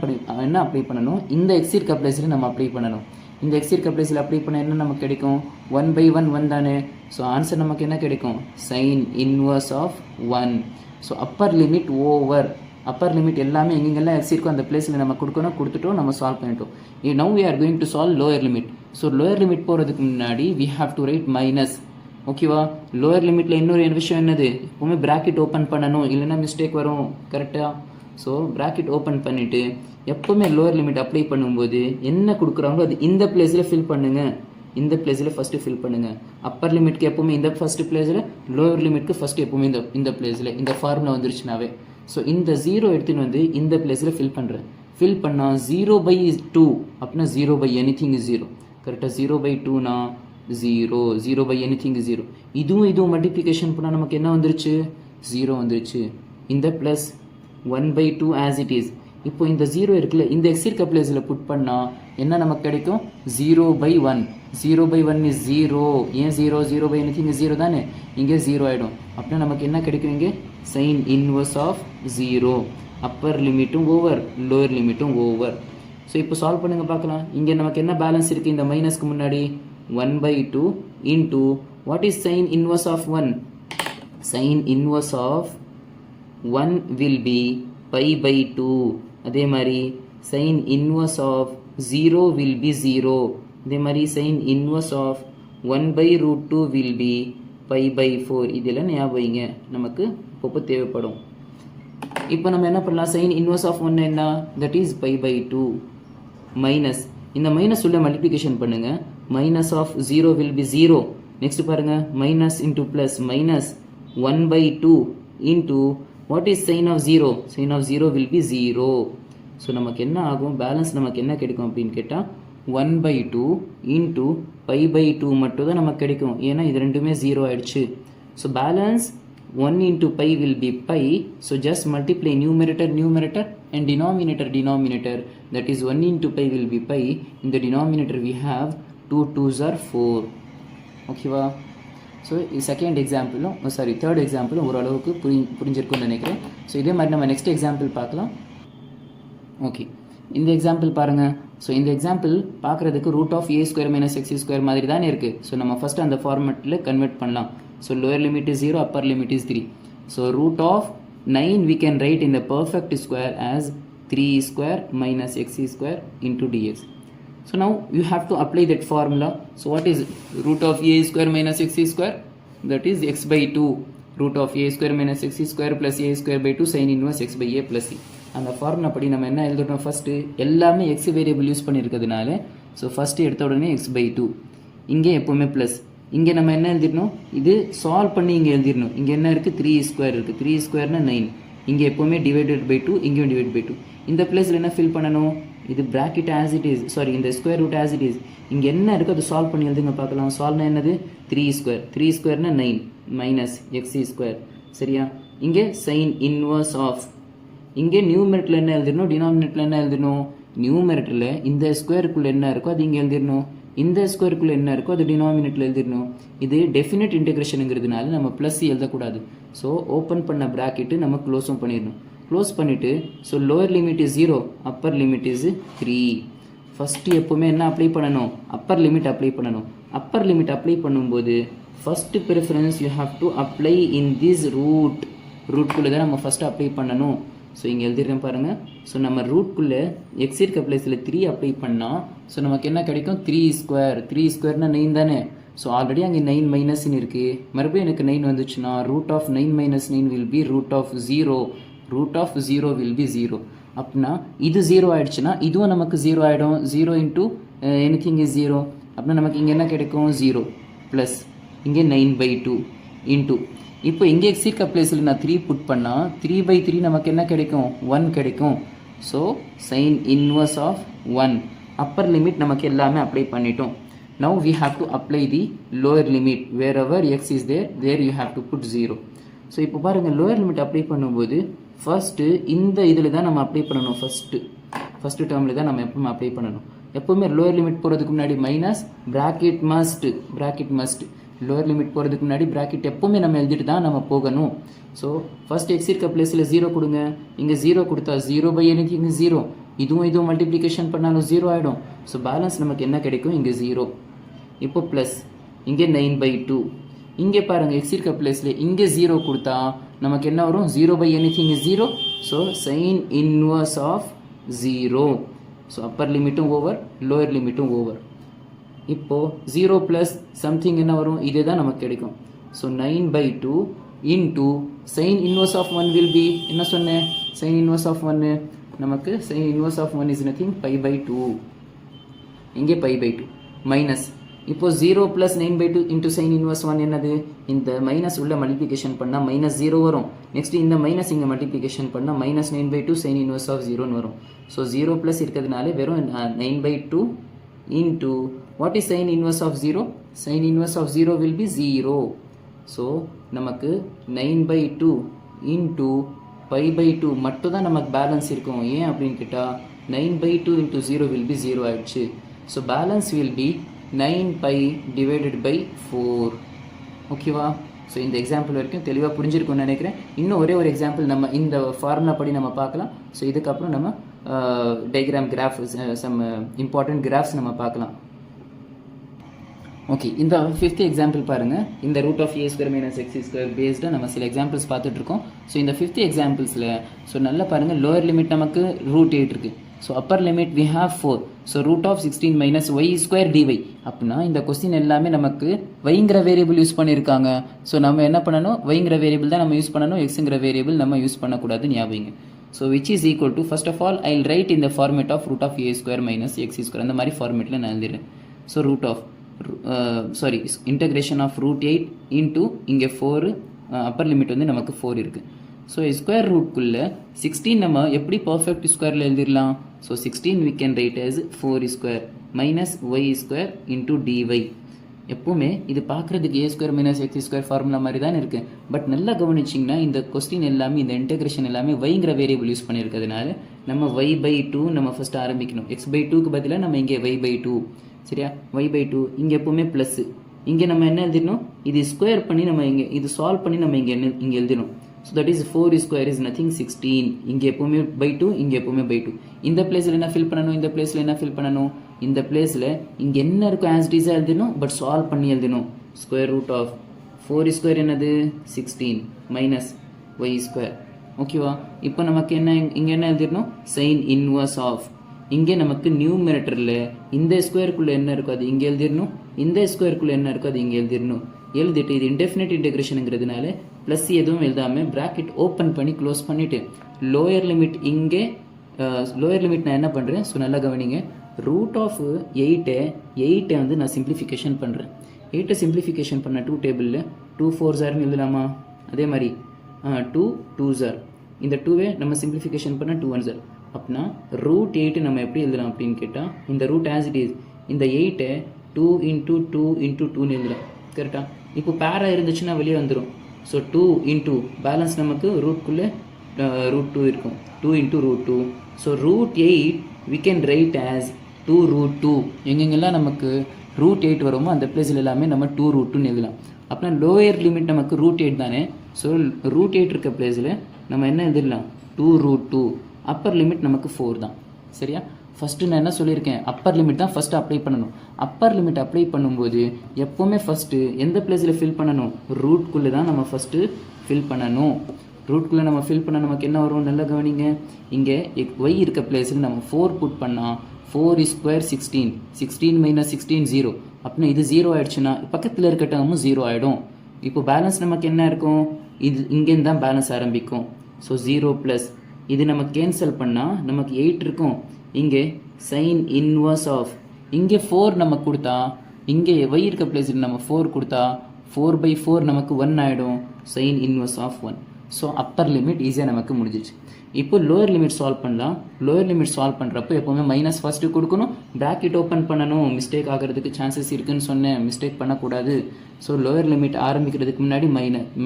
அப்ளை பண்ணணும், இந்த எக்ஸ் இருக்க பிளேஸில் நம்ம அப்ளை பண்ணணும். இந்த எக்ஸ் இருக்க பிளேஸில் அப்ளை பண்ண என்ன நமக்கு கிடைக்கும், 1/1 1 தானே. ஸோ ஆன்சர் நமக்கு என்ன கிடைக்கும், sine inverse of 1. So upper limit எல்லாமே எங்கெங்கெல்லாம் எக்ஸ் இருக்கோ அந்த பிளேஸில் நம்ம கொடுத்துட்டோம், நம்ம சால்வ் பண்ணிட்டோம். Now we are going to solve lower limit. So lower limit போகிறதுக்கு முன்னாடி we have to write minus. ஓகேவா? லோயர் லிமிட்டில் இன்னொரு விஷயம் என்னது, எப்போவுமே ப்ராக்கெட் ஓப்பன் பண்ணணும், இல்லைன்னா மிஸ்டேக் வரும். கரெக்டாக? ஸோ ப்ராக்கெட் ஓப்பன் பண்ணிவிட்டு எப்போவுமே லோயர் லிமிட் அப்ளை பண்ணும்போது என்ன கொடுக்குறாங்களோ அது இந்த பிளேஸில் ஃபில் பண்ணுங்கள். இந்த பிளேஸில் ஃபஸ்ட்டு ஃபில் பண்ணுங்கள். அப்பர் லிமிட்க்கு எப்போவுமே இந்த ஃபஸ்ட்டு பிளேஸில், லோயர் லிமிட்க்கு ஃபஸ்ட்டு எப்போவுமே இந்த பிளேஸில். இந்த ஃபார்முலா வந்துருச்சுனாவே ஸோ இந்த 0 எடுத்துன்னு வந்து இந்த பிளேஸில் ஃபில் பண்ணுறேன். ஃபில் பண்ணால் 0/2 அப்படின்னா 0/anything is 0. கரெக்டாக? 0/2னா 0/anything is 0. இதுவும் மல்டிப்ளிகேஷன் பண்ணால் நமக்கு என்ன வந்துருச்சு, 0 வந்துருச்சு. இந்த ப்ளஸ் 1/2 ஆஸ் இட் இஸ். இப்போ இந்த 0 இருக்குல்ல, இந்த எக்ஸ் இருக்க பிளேஸில் புட் பண்ணால் என்ன நமக்கு கிடைக்கும், 0/1. 0/1 இஸ் 0. ஏன் 0/anything is 0 தானே, இங்கே 0 ஆகிடும். அப்படின்னா நமக்கு என்ன கிடைக்கும், இங்கே சைன் இன்வர்ஸ் ஆஃப் 0. அப்பர் லிமிட்டும் ஓவர், லோயர் லிமிட்டும் ஓவர். ஸோ இப்போ சால்வ் பண்ணுங்க பார்க்கலாம். இங்கே நமக்கு என்ன பேலன்ஸ் இருக்குது, இந்த மைனஸ்க்கு முன்னாடி 1/2 into what is sine inverse of 1. Sine inverse of 1 will be pi/2. அதே மாதிரி sin inverse of 0 will be 0. அதே மாதிரி sin inverse of 1/√2 will be pi/4. இதெல்லாம் ஞாபகம் நமக்கு இப்போ தேவைப்படும். இப்போ நம்ம என்ன பண்ணலாம், sin inverse of 1 என்ன, that is pi/2 மைனஸ் இந்த மைனஸ் உள்ள மல்டிப்ளிகேஷன் பண்ணுங்க. Minus of 0 will be 0. Next பாருங்க, minus into plus minus 1/2 into what is sin of 0? sin of 0 will be 0. So நமக்கு என்ன ஆகும், பேலன்ஸ் நமக்கு என்ன கிடைக்கும் அப்படின்னு கேட்டால் 1/2 இன்டூ pi/2 மட்டும் தான் நமக்கு கிடைக்கும். ஏன்னா இது ரெண்டுமே 0 ஆயிடுச்சு. So balance 1 into pi will be pi, so just multiply numerator and denominator, that is 1 into pi will be pi. In the denominator we have 2 2s are 4. ஓகேவா? ஸோ செகண்ட் எக்ஸாம்பிளும் தேர்ட் எக்ஸாம்பிளும் ஓரளவுக்கு புரிஞ்சிருக்கும்னு நினைக்கிறேன். ஸோ இதே மாதிரி நம்ம நெக்ஸ்ட் எக்ஸாம்பிள் பார்க்கலாம். ஓகே, இந்த எக்ஸாம்பிள் பாருங்கள். ஸோ இந்த எக்ஸாம்பிள் பார்க்குறதுக்கு root of a square minus x square மாதிரி தானே இருக்குது. ஸோ நம்ம ஃபஸ்ட்டு அந்த ஃபார்மெட்டில் கன்வெர்ட் பண்ணலாம். So lower limit is 0, upper limit is 3. So root of 9 we can write in the perfect square as 3 square minus x square into dx. So now you have to apply that formula. So what is root of a square minus x square? That is x by 2. Root of a square minus x square plus a square by 2 sin inverse x by a plus c. அந்த formula படி நம்ம என்ன எழுதுறோம், first எல்லாமே x variable use பண்ணியிருக்கிறதுனால so first எடுத்த உடனே X by 2, இங்கே எப்போவுமே ப்ளஸ். இங்கே நம்ம என்ன எழுதிடணும், இது சால்வ் பண்ணி இங்கே எழுதிடணும். இங்கே என்ன இருக்குது, 3 ஸ்கொயர் இருக்குது. 3 ஸ்கொயர்னா 9. இங்கே எப்போவுமே டிவைடட் பை 2, இங்கேயும் டிவைட் பை 2. இந்த பிளேஸில் என்ன ஃபில் பண்ணணும், இது bracket as it is, sorry இந்த square root as it is. இங்கே என்ன இருக்குது அது சால்வ் பண்ணி எழுதுங்க பார்க்கலாம். சால்வ்னா என்னது, 3 ஸ்கொயர். 3 ஸ்கொயர்னா 9 minus x square. சரியா? இங்கே சைன் இன்வர்ஸ் ஆஃப், இங்கே நியூமரேட்டரில் என்ன எழுதிடணும், டினாமினேட்டரில் என்ன எழுதணும். நியூமரேட்டரில் இந்த ஸ்கொயருக்குள்ளே என்ன இருக்கோ அது இங்கே எழுதிடணும். இந்த ஸ்கொயருக்குள்ளே என்ன இருக்கோ அது டினாமினேட்டரில் எழுதிடணும். இது டெஃபினட் இன்டெகிரேஷனுங்கிறதுனால நம்ம ப்ளஸ் எழுதக்கூடாது. ஸோ ஓப்பன் பண்ண ப்ராக்கெட்டு நம்ம க்ளோஸும் பண்ணிடணும். க்ளோஸ் பண்ணிவிட்டு so lower limit is 0, upper limit is 3. First எப்போவுமே என்ன அப்ளை பண்ணணும், அப்பர் லிமிட் அப்ளை பண்ணணும். அப்பர் லிமிட் அப்ளை பண்ணும்போது first preference you have to apply in this ரூட்குள்ளே தான் நம்ம ஃபஸ்ட்டு அப்ளை பண்ணணும். ஸோ இங்கே எழுதிடுறேன் பாருங்கள். ஸோ நம்ம ரூட்குள்ளே எக்ஸ் இருக்க பிளேஸில் 3 அப்ளை பண்ணால் ஸோ நமக்கு என்ன கிடைக்கும், 3 ஸ்கொயர். 3 ஸ்கொயர்னா 9 தானே. ஸோ ஆல்ரெடி அங்கே 9 மைனஸ்ன்னு இருக்குது. மறுபடியும் எனக்கு 9 வந்துச்சுன்னா root of 9 minus 9 will be root of 0. Root of 0 will be 0. அப்படின்னா இது 0 ஆகிடுச்சுன்னா இதுவும் நமக்கு 0 ஆகிடும். 0 இன்ட்டு எனிதிங் இஸ் 0. அப்படின்னா நமக்கு இங்கே என்ன கிடைக்கும், 0 ப்ளஸ் இங்கே 9/2 இன்ட்டு இப்போ இங்கே எக்ஸ் இருக்க பிளேஸில் நான் 3 புட் பண்ணால் 3/3 நமக்கு என்ன கிடைக்கும், 1 கிடைக்கும். So sine inverse of 1. Upper limit நமக்கு எல்லாமே அப்ளை பண்ணிட்டோம். Now we have to apply the lower limit. Wherever X is there you have to put 0. So இப்போ பாருங்கள், லோயர் லிமிட் அப்ளை பண்ணும்போது ஃபஸ்ட்டு இந்த இதில் தான் நம்ம அப்ளை பண்ணணும். ஃபஸ்ட்டு டேர்மில் தான் நம்ம எப்பவுமே அப்ளை பண்ணணும். எப்போவுமே லோயர் லிமிட் போகிறதுக்கு முன்னாடி minus bracket must. Lower limit போகிறதுக்கு முன்னாடி ப்ராக்கெட் எப்போவுமே நம்ம எழுதிட்டு தான் நம்ம போகணும். ஸோ ஃபஸ்ட் எக்ஸ் இருக்க பிளேஸில் 0 கொடுங்க. இங்கே 0 கொடுத்தா 0/anything 0. இதுவும் மல்டிப்ளிகேஷன் பண்ணாலும் 0 ஆகிடும். ஸோ பேலன்ஸ் நமக்கு என்ன கிடைக்கும், இங்கே 0. இப்போ ப்ளஸ் இங்கே 9/2. இங்கே பாருங்கள், எக்ஸ் இருக்க பிளேஸில் இங்கே 0 கொடுத்தா நமக்கு என்ன வரும், 0/anything 0. So sine inverse of 0. So upper லிமிட்டும் ஓவர், லோயர் லிமிட்டும் ஓவர். இப்போது 0 ப்ளஸ் சம்திங் என்ன வரும், இதே தான் நமக்கு கிடைக்கும். So 9/2 into sine inverse of 1 will be, என்ன சொன்னேன், சைன் இன்வர்ஸ் ஆஃப் 1 நமக்கு sine inverse of 1 is nothing π/2. இங்கே π/2 மைனஸ். இப்போ 0 ப்ளஸ் 9/2 இன்டூ சைன் இன்வர்ஸ் 1 என்னது, இந்த மைனஸ் உள்ள மல்டிப்ளிகேஷன் பண்ணால் -0 வரும். நெக்ஸ்ட் இந்த மைனஸ் இங்கே மல்டிப்ளிகேஷன் பண்ணால் -9/2 சைன் இன்வர்ஸ் ஆஃப் 0ன்னு வரும். ஸோ 0 ப்ளஸ் இருக்கிறதுனால வெறும் 9/2 into what is sin inverse of 0? Sin inverse of 0 will be 0. So நமக்கு 9/2 into π/2 மட்டும் தான் நமக்கு பேலன்ஸ் இருக்கும். ஏன் அப்படின்னு கேட்டால் 9/2 into 0 will be 0 ஆயிடுச்சு. So balance will be 9π divided by 4. ஓகேவா? ஸோ இந்த எக்ஸாம்பிள் வரைக்கும் தெளிவாக புரிஞ்சிருக்கும்னு நினைக்கிறேன். இன்னும் ஒரே ஒரு எக்ஸாம்பிள் நம்ம இந்த ஃபார்முலா படி நம்ம பார்க்கலாம். ஸோ இதுக்கப்புறம் நம்ம diagram graph, some important graphs நம்ம பார்க்கலாம். ஓகே, இந்த 5th எக்ஸாம்பிள் பாருங்கள். இந்த root of a square minus x square பேஸ்டாக நம்ம சில எக்ஸாம்பிள்ஸ் பார்த்துட்ருக்கோம். ஸோ இந்த 5th எக்ஸாம்பிள்ஸில் ஸோ நல்லா பாருங்கள், லோயர் லிமிட் நமக்கு ரூட் 8 இருக்குது. So upper limit we have 4. So root of 16 minus y square dy. அப்படின்னா இந்த கொஸ்டின் எல்லாமே நமக்கு வைங்கிற வேரியபிள் யூஸ் பண்ணியிருக்காங்க. ஸோ நம்ம என்ன பண்ணணும், வைங்கிற வேரியபிள் தான் நம்ம யூஸ் பண்ணணும், எக்ஸுங்கிற வேரியபிள் நம்ம யூஸ் பண்ணக்கூடாது, ஞாபகம். So which is equal to, first of all I will write இந்த format of root of a square minus x square, அந்த மாதிரி ஃபார்மேட்டில் நான் எழுதிடுறேன். So root of integration of root 8 into இங்கே 4, அப்பர் லிமிட் வந்து நமக்கு 4 இருக்குது. ஸோ ஸ்கொயர் ரூட்குள்ளே 16 நம்ம எப்படி பர்ஃபெக்ட் ஸ்கொயரில் எழுதிடலாம். So 16 we can write as 4 square minus y square into dy. எப்போவுமே இது பார்க்குறதுக்கு a square minus x square formula மாதிரி தான் இருக்குது. பட் நல்லா கவனிச்சிங்கன்னா இந்த கொஸ்டின் எல்லாமே இந்த இன்டெகிரேஷன் எல்லாமே வைங்கிற வேரியபிள் யூஸ் பண்ணியிருக்கிறதுனால நம்ம y/2 நம்ம ஃபஸ்ட்டு ஆரம்பிக்கணும். x/2க்கு பதிலாக நம்ம இங்கே y/2 சரியா, y/2 இங்கே எப்போவுமே ப்ளஸ்ஸு. இங்கே நம்ம என்ன எழுதிடணும், இது ஸ்கொயர் பண்ணி நம்ம இங்கே இது சால்வ் பண்ணி நம்ம இங்கே எழுதிடணும். So that is 4 square is nothing 16. இங்கே எப்போவுமே by2, இங்கே எப்போவுமே by2. இந்த பிளேஸில் என்ன ஃபில் பண்ணணும், இந்த பிளேஸில் என்ன ஃபில் பண்ணணும், இந்த பிளேஸில் இங்கே என்ன இருக்கும் ஆஸ் டீஸாக எழுதணும், பட் சால்வ் பண்ணி எழுதணும். ஸ்கொயர் ரூட் ஆஃப் 4 ஸ்கொயர் என்னது 16 மைனஸ் y ஸ்கொயர். ஓகேவா, இப்போ நமக்கு என்ன இங்கே என்ன எழுதிடணும், சைன் இன்வர்ஸ் ஆஃப். இங்கே நமக்கு நியூமரேட்டரில் இந்த ஸ்கொயருக்குள்ளே என்ன இருக்கோ அது இங்கே எழுதிடணும், இந்த ஸ்கொயருக்குள்ளே என்ன இருக்கோ அது இங்கே எழுதிடணும். எழுதிட்டு இது இன்டெஃபினைட் இன்டெகிரேஷனுங்கிறதுனால ப்ளஸ் எதுவும் எழுதாமல் ப்ராக்கெட் ஓப்பன் பண்ணி க்ளோஸ் பண்ணிவிட்டு லோயர் லிமிட் இங்கே லோயர் லிமிட் நான் என்ன பண்ணுறேன், ஸோ நல்லா கவனிங்க. ரூட் ஆஃப் 8 வந்து நான் சிம்பிளிஃபிகேஷன் பண்ணுறேன். 8 சிம்பிளிஃபிகேஷன் பண்ண 2 டேபிளில் 2 4s எழுதலாமா, அதே மாதிரி 2 2s. இந்த 2வே நம்ம சிம்பிளிஃபிகேஷன் பண்ண 2 1s. அப்படின்னா ரூட் 8 நம்ம எப்படி எழுதலாம் அப்படின்னு கேட்டால் இந்த ரூட் ஆஸ் இட் இஸ் இந்த 8 2 × 2 × 2ன்னு எழுதலாம். கரெக்டாக, இப்போ பேரா இருந்துச்சுன்னா வெளியே வந்துடும். ஸோ 2 × பேலன்ஸ் நமக்கு ரூட்குள்ளே ரூட் 2 இருக்கும், 2 × root 2. So root 8 we can write as 2 root 2. எங்கெங்கெல்லாம் நமக்கு ரூட் 8 வருமோ அந்த பிளேஸில் எல்லாமே நம்ம 2 root 2ன்னு எழுதலாம். அப்படின்னா லோயர் லிமிட் நமக்கு ரூட் 8 தானே. ஸோ ரூட் 8 இருக்க பிளேஸில் நம்ம என்ன எழுதிடலாம், 2 root 2. அப்பர் லிமிட் நமக்கு 4 தான். சரியா, ஃபஸ்ட்டு நான் என்ன சொல்லியிருக்கேன், அப்பர் லிமிட் தான் ஃபஸ்ட்டு அப்ளை பண்ணணும். அப்பர் லிமிட் அப்ளை பண்ணும்போது எப்போவுமே ஃபஸ்ட்டு எந்த பிளேஸில் ஃபில் பண்ணணும், ரூட்குள்ளே தான் நம்ம ஃபஸ்ட்டு ஃபில் பண்ணணும். ரூட்குள்ளே நம்ம ஃபில் பண்ண நமக்கு என்ன வரும், நல்லா கவனிங்க. இங்கே y இருக்க பிளேஸில் நம்ம 4 புட் பண்ணால் 4 ஸ்கொயர் 16, 16 மைனஸ் 16 0. அப்படின்னா இது 0 ஆகிடுச்சுன்னா பக்கத்தில் இருக்க டேர்மும் 0 ஆகிடும். இப்போ பேலன்ஸ் நமக்கு என்ன இருக்கும், இது இங்கேருந்து தான் பேலன்ஸ் ஆரம்பிக்கும். ஸோ 0 ப்ளஸ் இது நம்ம கேன்சல் பண்ணால் நமக்கு 8 இருக்கும். இங்கே சைன் இன்வர்ஸ் ஆஃப் இங்கே 4 நம்ம கொடுத்தா இங்கே y இருக்க பிளேஸில் நம்ம 4 கொடுத்தா 4/4 நமக்கு 1 ஆகிடும். Sine inverse of 1. So upper limit ஈஸியாக நமக்கு முடிஞ்சிச்சு. இப்போ லோயர் லிமிட் சால்வ் பண்ணலாம். லோயர் லிமிட் சால்வ் பண்ணுறப்போ எப்போவுமே மைனஸ் ஃபஸ்ட்டு கொடுக்கணும், ப்ராக்கெட் ஓப்பன் பண்ணணும். மிஸ்டேக் ஆகிறதுக்கு சான்சஸ் இருக்குதுன்னு சொன்னேன், மிஸ்டேக் பண்ணக்கூடாது. ஸோ லோயர் லிமிட் ஆரம்பிக்கிறதுக்கு முன்னாடி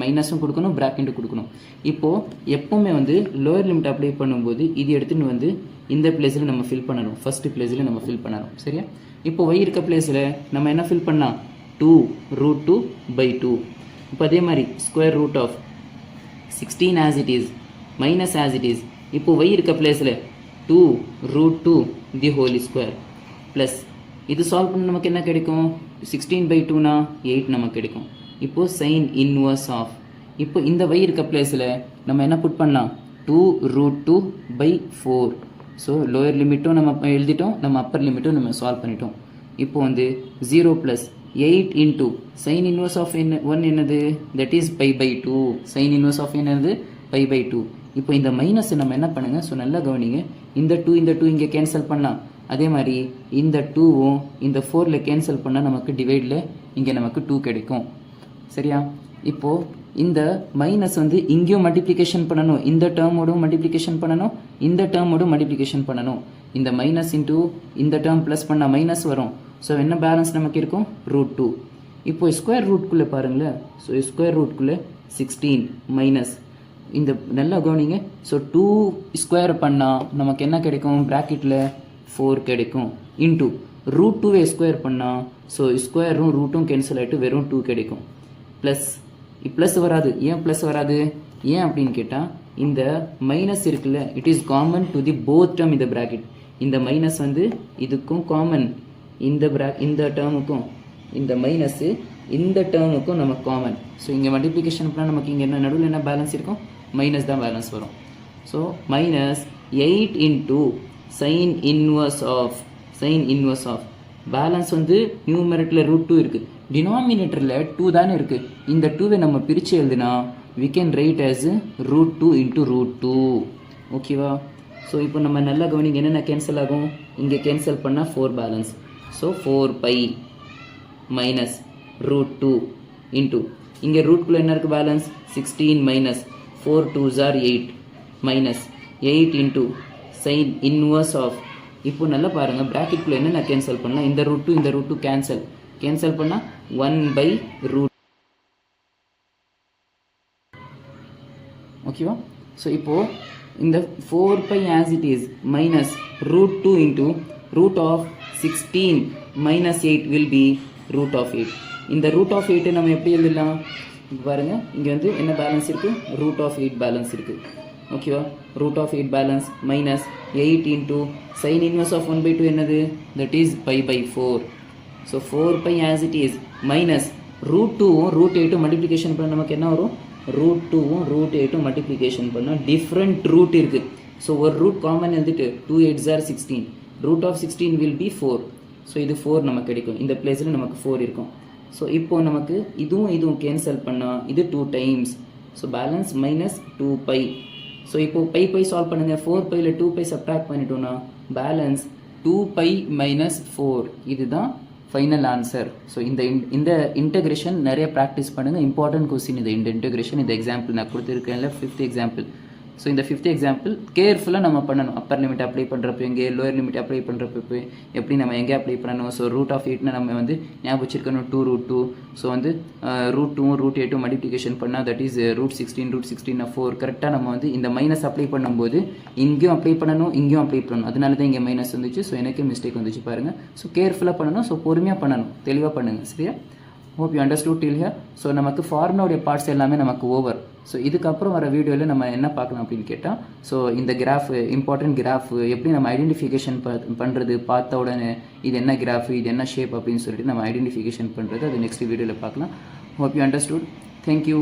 மைனஸும் கொடுக்கணும், ப்ராக்கெட்டும் கொடுக்கணும். இப்போது எப்போவுமே வந்து லோயர் லிமிட் அப்ளை பண்ணும்போது இது எடுத்துன்னு வந்து இந்த பிளேஸில் நம்ம ஃபில் பண்ணணும், ஃபஸ்ட்டு பிளேஸில் நம்ம ஃபில் பண்ணணும். சரியா, இப்போ y இருக்க பிளேஸில் நம்ம என்ன ஃபில் பண்ணால் 2 root 2/2. இப்போ அதே மாதிரி square root of 16 as it is minus as it is. இப்போ y இருக்க பிளேஸில் 2 root 2 the whole square plus இது சால்வ் பண்ண நமக்கு என்ன கிடைக்கும், 16/2னா 8 நமக்கு கிடைக்கும். இப்போது சைன் இன்வர்ஸ் ஆஃப் இப்போ இந்த y இருக்க பிளேஸில் நம்ம என்ன புட் பண்ணலாம், 2 root 2/4. ஸோ லோயர் லிமிட்டும் நம்ம எழுதிட்டோம், நம்ம அப்பர் லிமிட்டும் நம்ம சால்வ் பண்ணிட்டோம். இப்போ வந்து 0 ப்ளஸ் 8 × சைன் இன்வர்ஸ் ஆஃப் 1 என்னது, that is π/2. Sine inverse of என்னது, π/2. இப்போ இந்த மைனஸ் நம்ம என்ன பண்ணுங்கள், ஸோ நல்லா கவனிங்க. இந்த 2 இங்கே கேன்சல் பண்ணலாம். அதே மாதிரி இந்த 2வும் இந்த 4ல் கேன்சல் பண்ணால் நமக்கு டிவைடில் இங்கே நமக்கு 2 கிடைக்கும். சரியா, இப்போது இந்த மைனஸ் வந்து இங்கேயும் மல்டிப்ளிகேஷன் பண்ணணும், இந்த டேர்மோடும் மல்டிப்ளிகேஷன் பண்ணணும், இந்த டேர்மோடும் மல்டிப்ளிகேஷன் பண்ணணும். இந்த மைனஸ் இன்டூ இந்த டேர்ம் ப்ளஸ் பண்ணால் மைனஸ் வரும். ஸோ என்ன பேலன்ஸ் நமக்கு இருக்கும், ரூட் 2. இப்போ ஸ்கொயர் ரூட்குள்ளே பாருங்களேன். ஸோ ஸ்கொயர் ரூட்குள்ளே 16 மைனஸ் இந்த நல்லா கவனிங்க. ஸோ 2 ஸ்கொயர் பண்ணால் நமக்கு என்ன கிடைக்கும், ப்ராக்கெட்டில் 4 கிடைக்கும். இன்டூ ரூட் 2வே ஸ்கொயர் பண்ணால் ஸோ ஸ்கொயரும் ரூட்டும் கேன்சல் ஆகிட்டு வெறும் 2 கிடைக்கும். ப்ளஸ் ப்ளஸ் வராது. ஏன் ப்ளஸ் வராது, ஏன் அப்படின்னு கேட்டால் இந்த மைனஸ் இருக்குல்ல, it is common to the both term இந்த ப்ராக்கெட். இந்த மைனஸ் வந்து இதுக்கும் காமன், இந்த டேர்முக்கும் இந்த மைனஸு இந்த டேர்முக்கும் நமக்கு காமன். ஸோ இங்கே மல்டிப்ளிகேஷன் பண்ணால் நமக்கு இங்கே என்ன நடுவில் என்ன பேலன்ஸ் இருக்கும், மைனஸ் தான் பேலன்ஸ் வரும். So minus 8 × sine inverse of balance வந்து நியூமரேட்டரில் ரூட் 2 இருக்குது, டினாமினேட்டரில் 2 தானே இருக்குது. இந்த 2வை நம்ம பிரித்து எழுதுனா we can write as root 2 × root 2. ஓகேவா, ஸோ இப்போ நம்ம நல்லா கவனிங்க, என்னென்ன கேன்சல் ஆகும், இங்கே கேன்சல் பண்ணால் 4 balance. So 4π minus root 2 into இங்கே ரூட்குள்ளே என்ன இருக்குது balance 16 minus 4 2s are 8 minus 8 into sine inverse of. இப்போ நல்லா பாருங்கள், ப்ராக்கெட்குள்ளே என்ன நான் கேன்சல் பண்ணலாம், இந்த ரூட் 2 கேன்சல். கேன்சல் பண்ணால் 1 ரூட். ஓகேவா? ஸோ இப்போது இந்த 4 as it is minus root 2 into root of 16 minus 8 will be root of 8. இந்த root of 8 நம்ம எப்படி எழுதலாம் பாருங்க, இங்கே வந்து என்ன பேலன்ஸ் இருக்குது, root of 8 பேலன்ஸ் இருக்குது. ஓகேவா? root of 8 balance minus 8 into sin inverse of 1/2 என்னது, that is pi/4. So 4 as it is minus root 2 root 8 multiplication பண்ண நமக்கு என்ன வரும், root 2 root 8 மல்டிப்ளிகேஷன் பண்ணால் டிஃப்ரெண்ட் ரூட் இருக்குது. ஸோ ஒரு ரூட் காமன் எழுதிட்டு 2 8s are 16, root of 16 will be 4. So இது 4 நமக்கு கிடைக்கும், இந்த பிளேஸில் நமக்கு 4 இருக்கும். ஸோ இப்போ நமக்கு இதுவும் கேன்சல் பண்ணால் இது 2 times. So balance minus 2 so இப்போ பை சால்வ் பண்ணுங்கள். 4 2 சப்ட்ராக்ட் பண்ணிட்டோன்னா பேலன்ஸ் 2 minus 4. இதுதான் ஃபைனல் ஆன்சர். ஸோ இந்த இன்டெகிரேஷன் நிறைய ப்ராக்டிஸ் பண்ணுங்கள், இம்பார்ட்டன்ட் கொஸ்டின் இது. இந்த இன்டெகிரேஷன் இந்த எக்ஸாம்பிள் நான் கொடுத்துருக்கேன்ல 5th எக்ஸாம்பிள். ஸோ இந்த 5th எக்ஸாம்பிள் கேர்ஃபுல்லாக நம்ம பண்ணணும். அப்பர் லிமிட் அப்ளை பண்ணுறப்ப எங்கே, லோயர் லிமிட் அப்ளை பண்ணுறப்ப எப்படி நம்ம எங்கே அப்ளை பண்ணணும். ஸோ ரூட் ஆஃப் 8 நம்ம வந்து ஞாபகம் வச்சிருக்கணும் 2 root 2. ஸோ வந்து root 2 root 8 மல்டிப்ளிகேஷன் பண்ணால் தட் இஸ் root 16 4. கரெக்டாக நம்ம வந்து இந்த மைனஸ் அப்ளை பண்ணும்போது இங்கேயும் அப்ளை பண்ணணும், இங்கேயும் அப்ளை பண்ணணும். அதனால தான் இங்கே மைனஸ் வந்துச்சு. ஸோ எனக்கே மிஸ்டேக் வந்துச்சு பாருங்கள். ஸோ கேர்ஃபுல்லாக பண்ணணும், ஸோ பொறுமையாக பண்ணணும், தெளிவாக பண்ணுங்கள். சரியா? Hope you understood till here. So நமக்கு ஃபார்முலாவுடைய பார்ட்ஸ் எல்லாமே நமக்கு ஓவர். ஸோ இதுக்கப்புறம் வர வீடியோவில் நம்ம என்ன பார்க்கலாம் அப்படின்னு கேட்டால், ஸோ இந்த கிராஃப், இம்பார்ட்டன்ட் கிராஃப் எப்படி நம்ம ஐடென்டிஃபிகேஷன் பண்ணுறது, பார்த்த உடனே இது என்ன கிராஃப், இது என்ன ஷேப் அப்படின்னு சொல்லிட்டு நம்ம ஐடென்டிஃபிகேஷன் பண்ணுறது அது நெக்ஸ்ட் வீடியோவில் பார்க்கலாம். Hope you understood. தேங்க்யூ.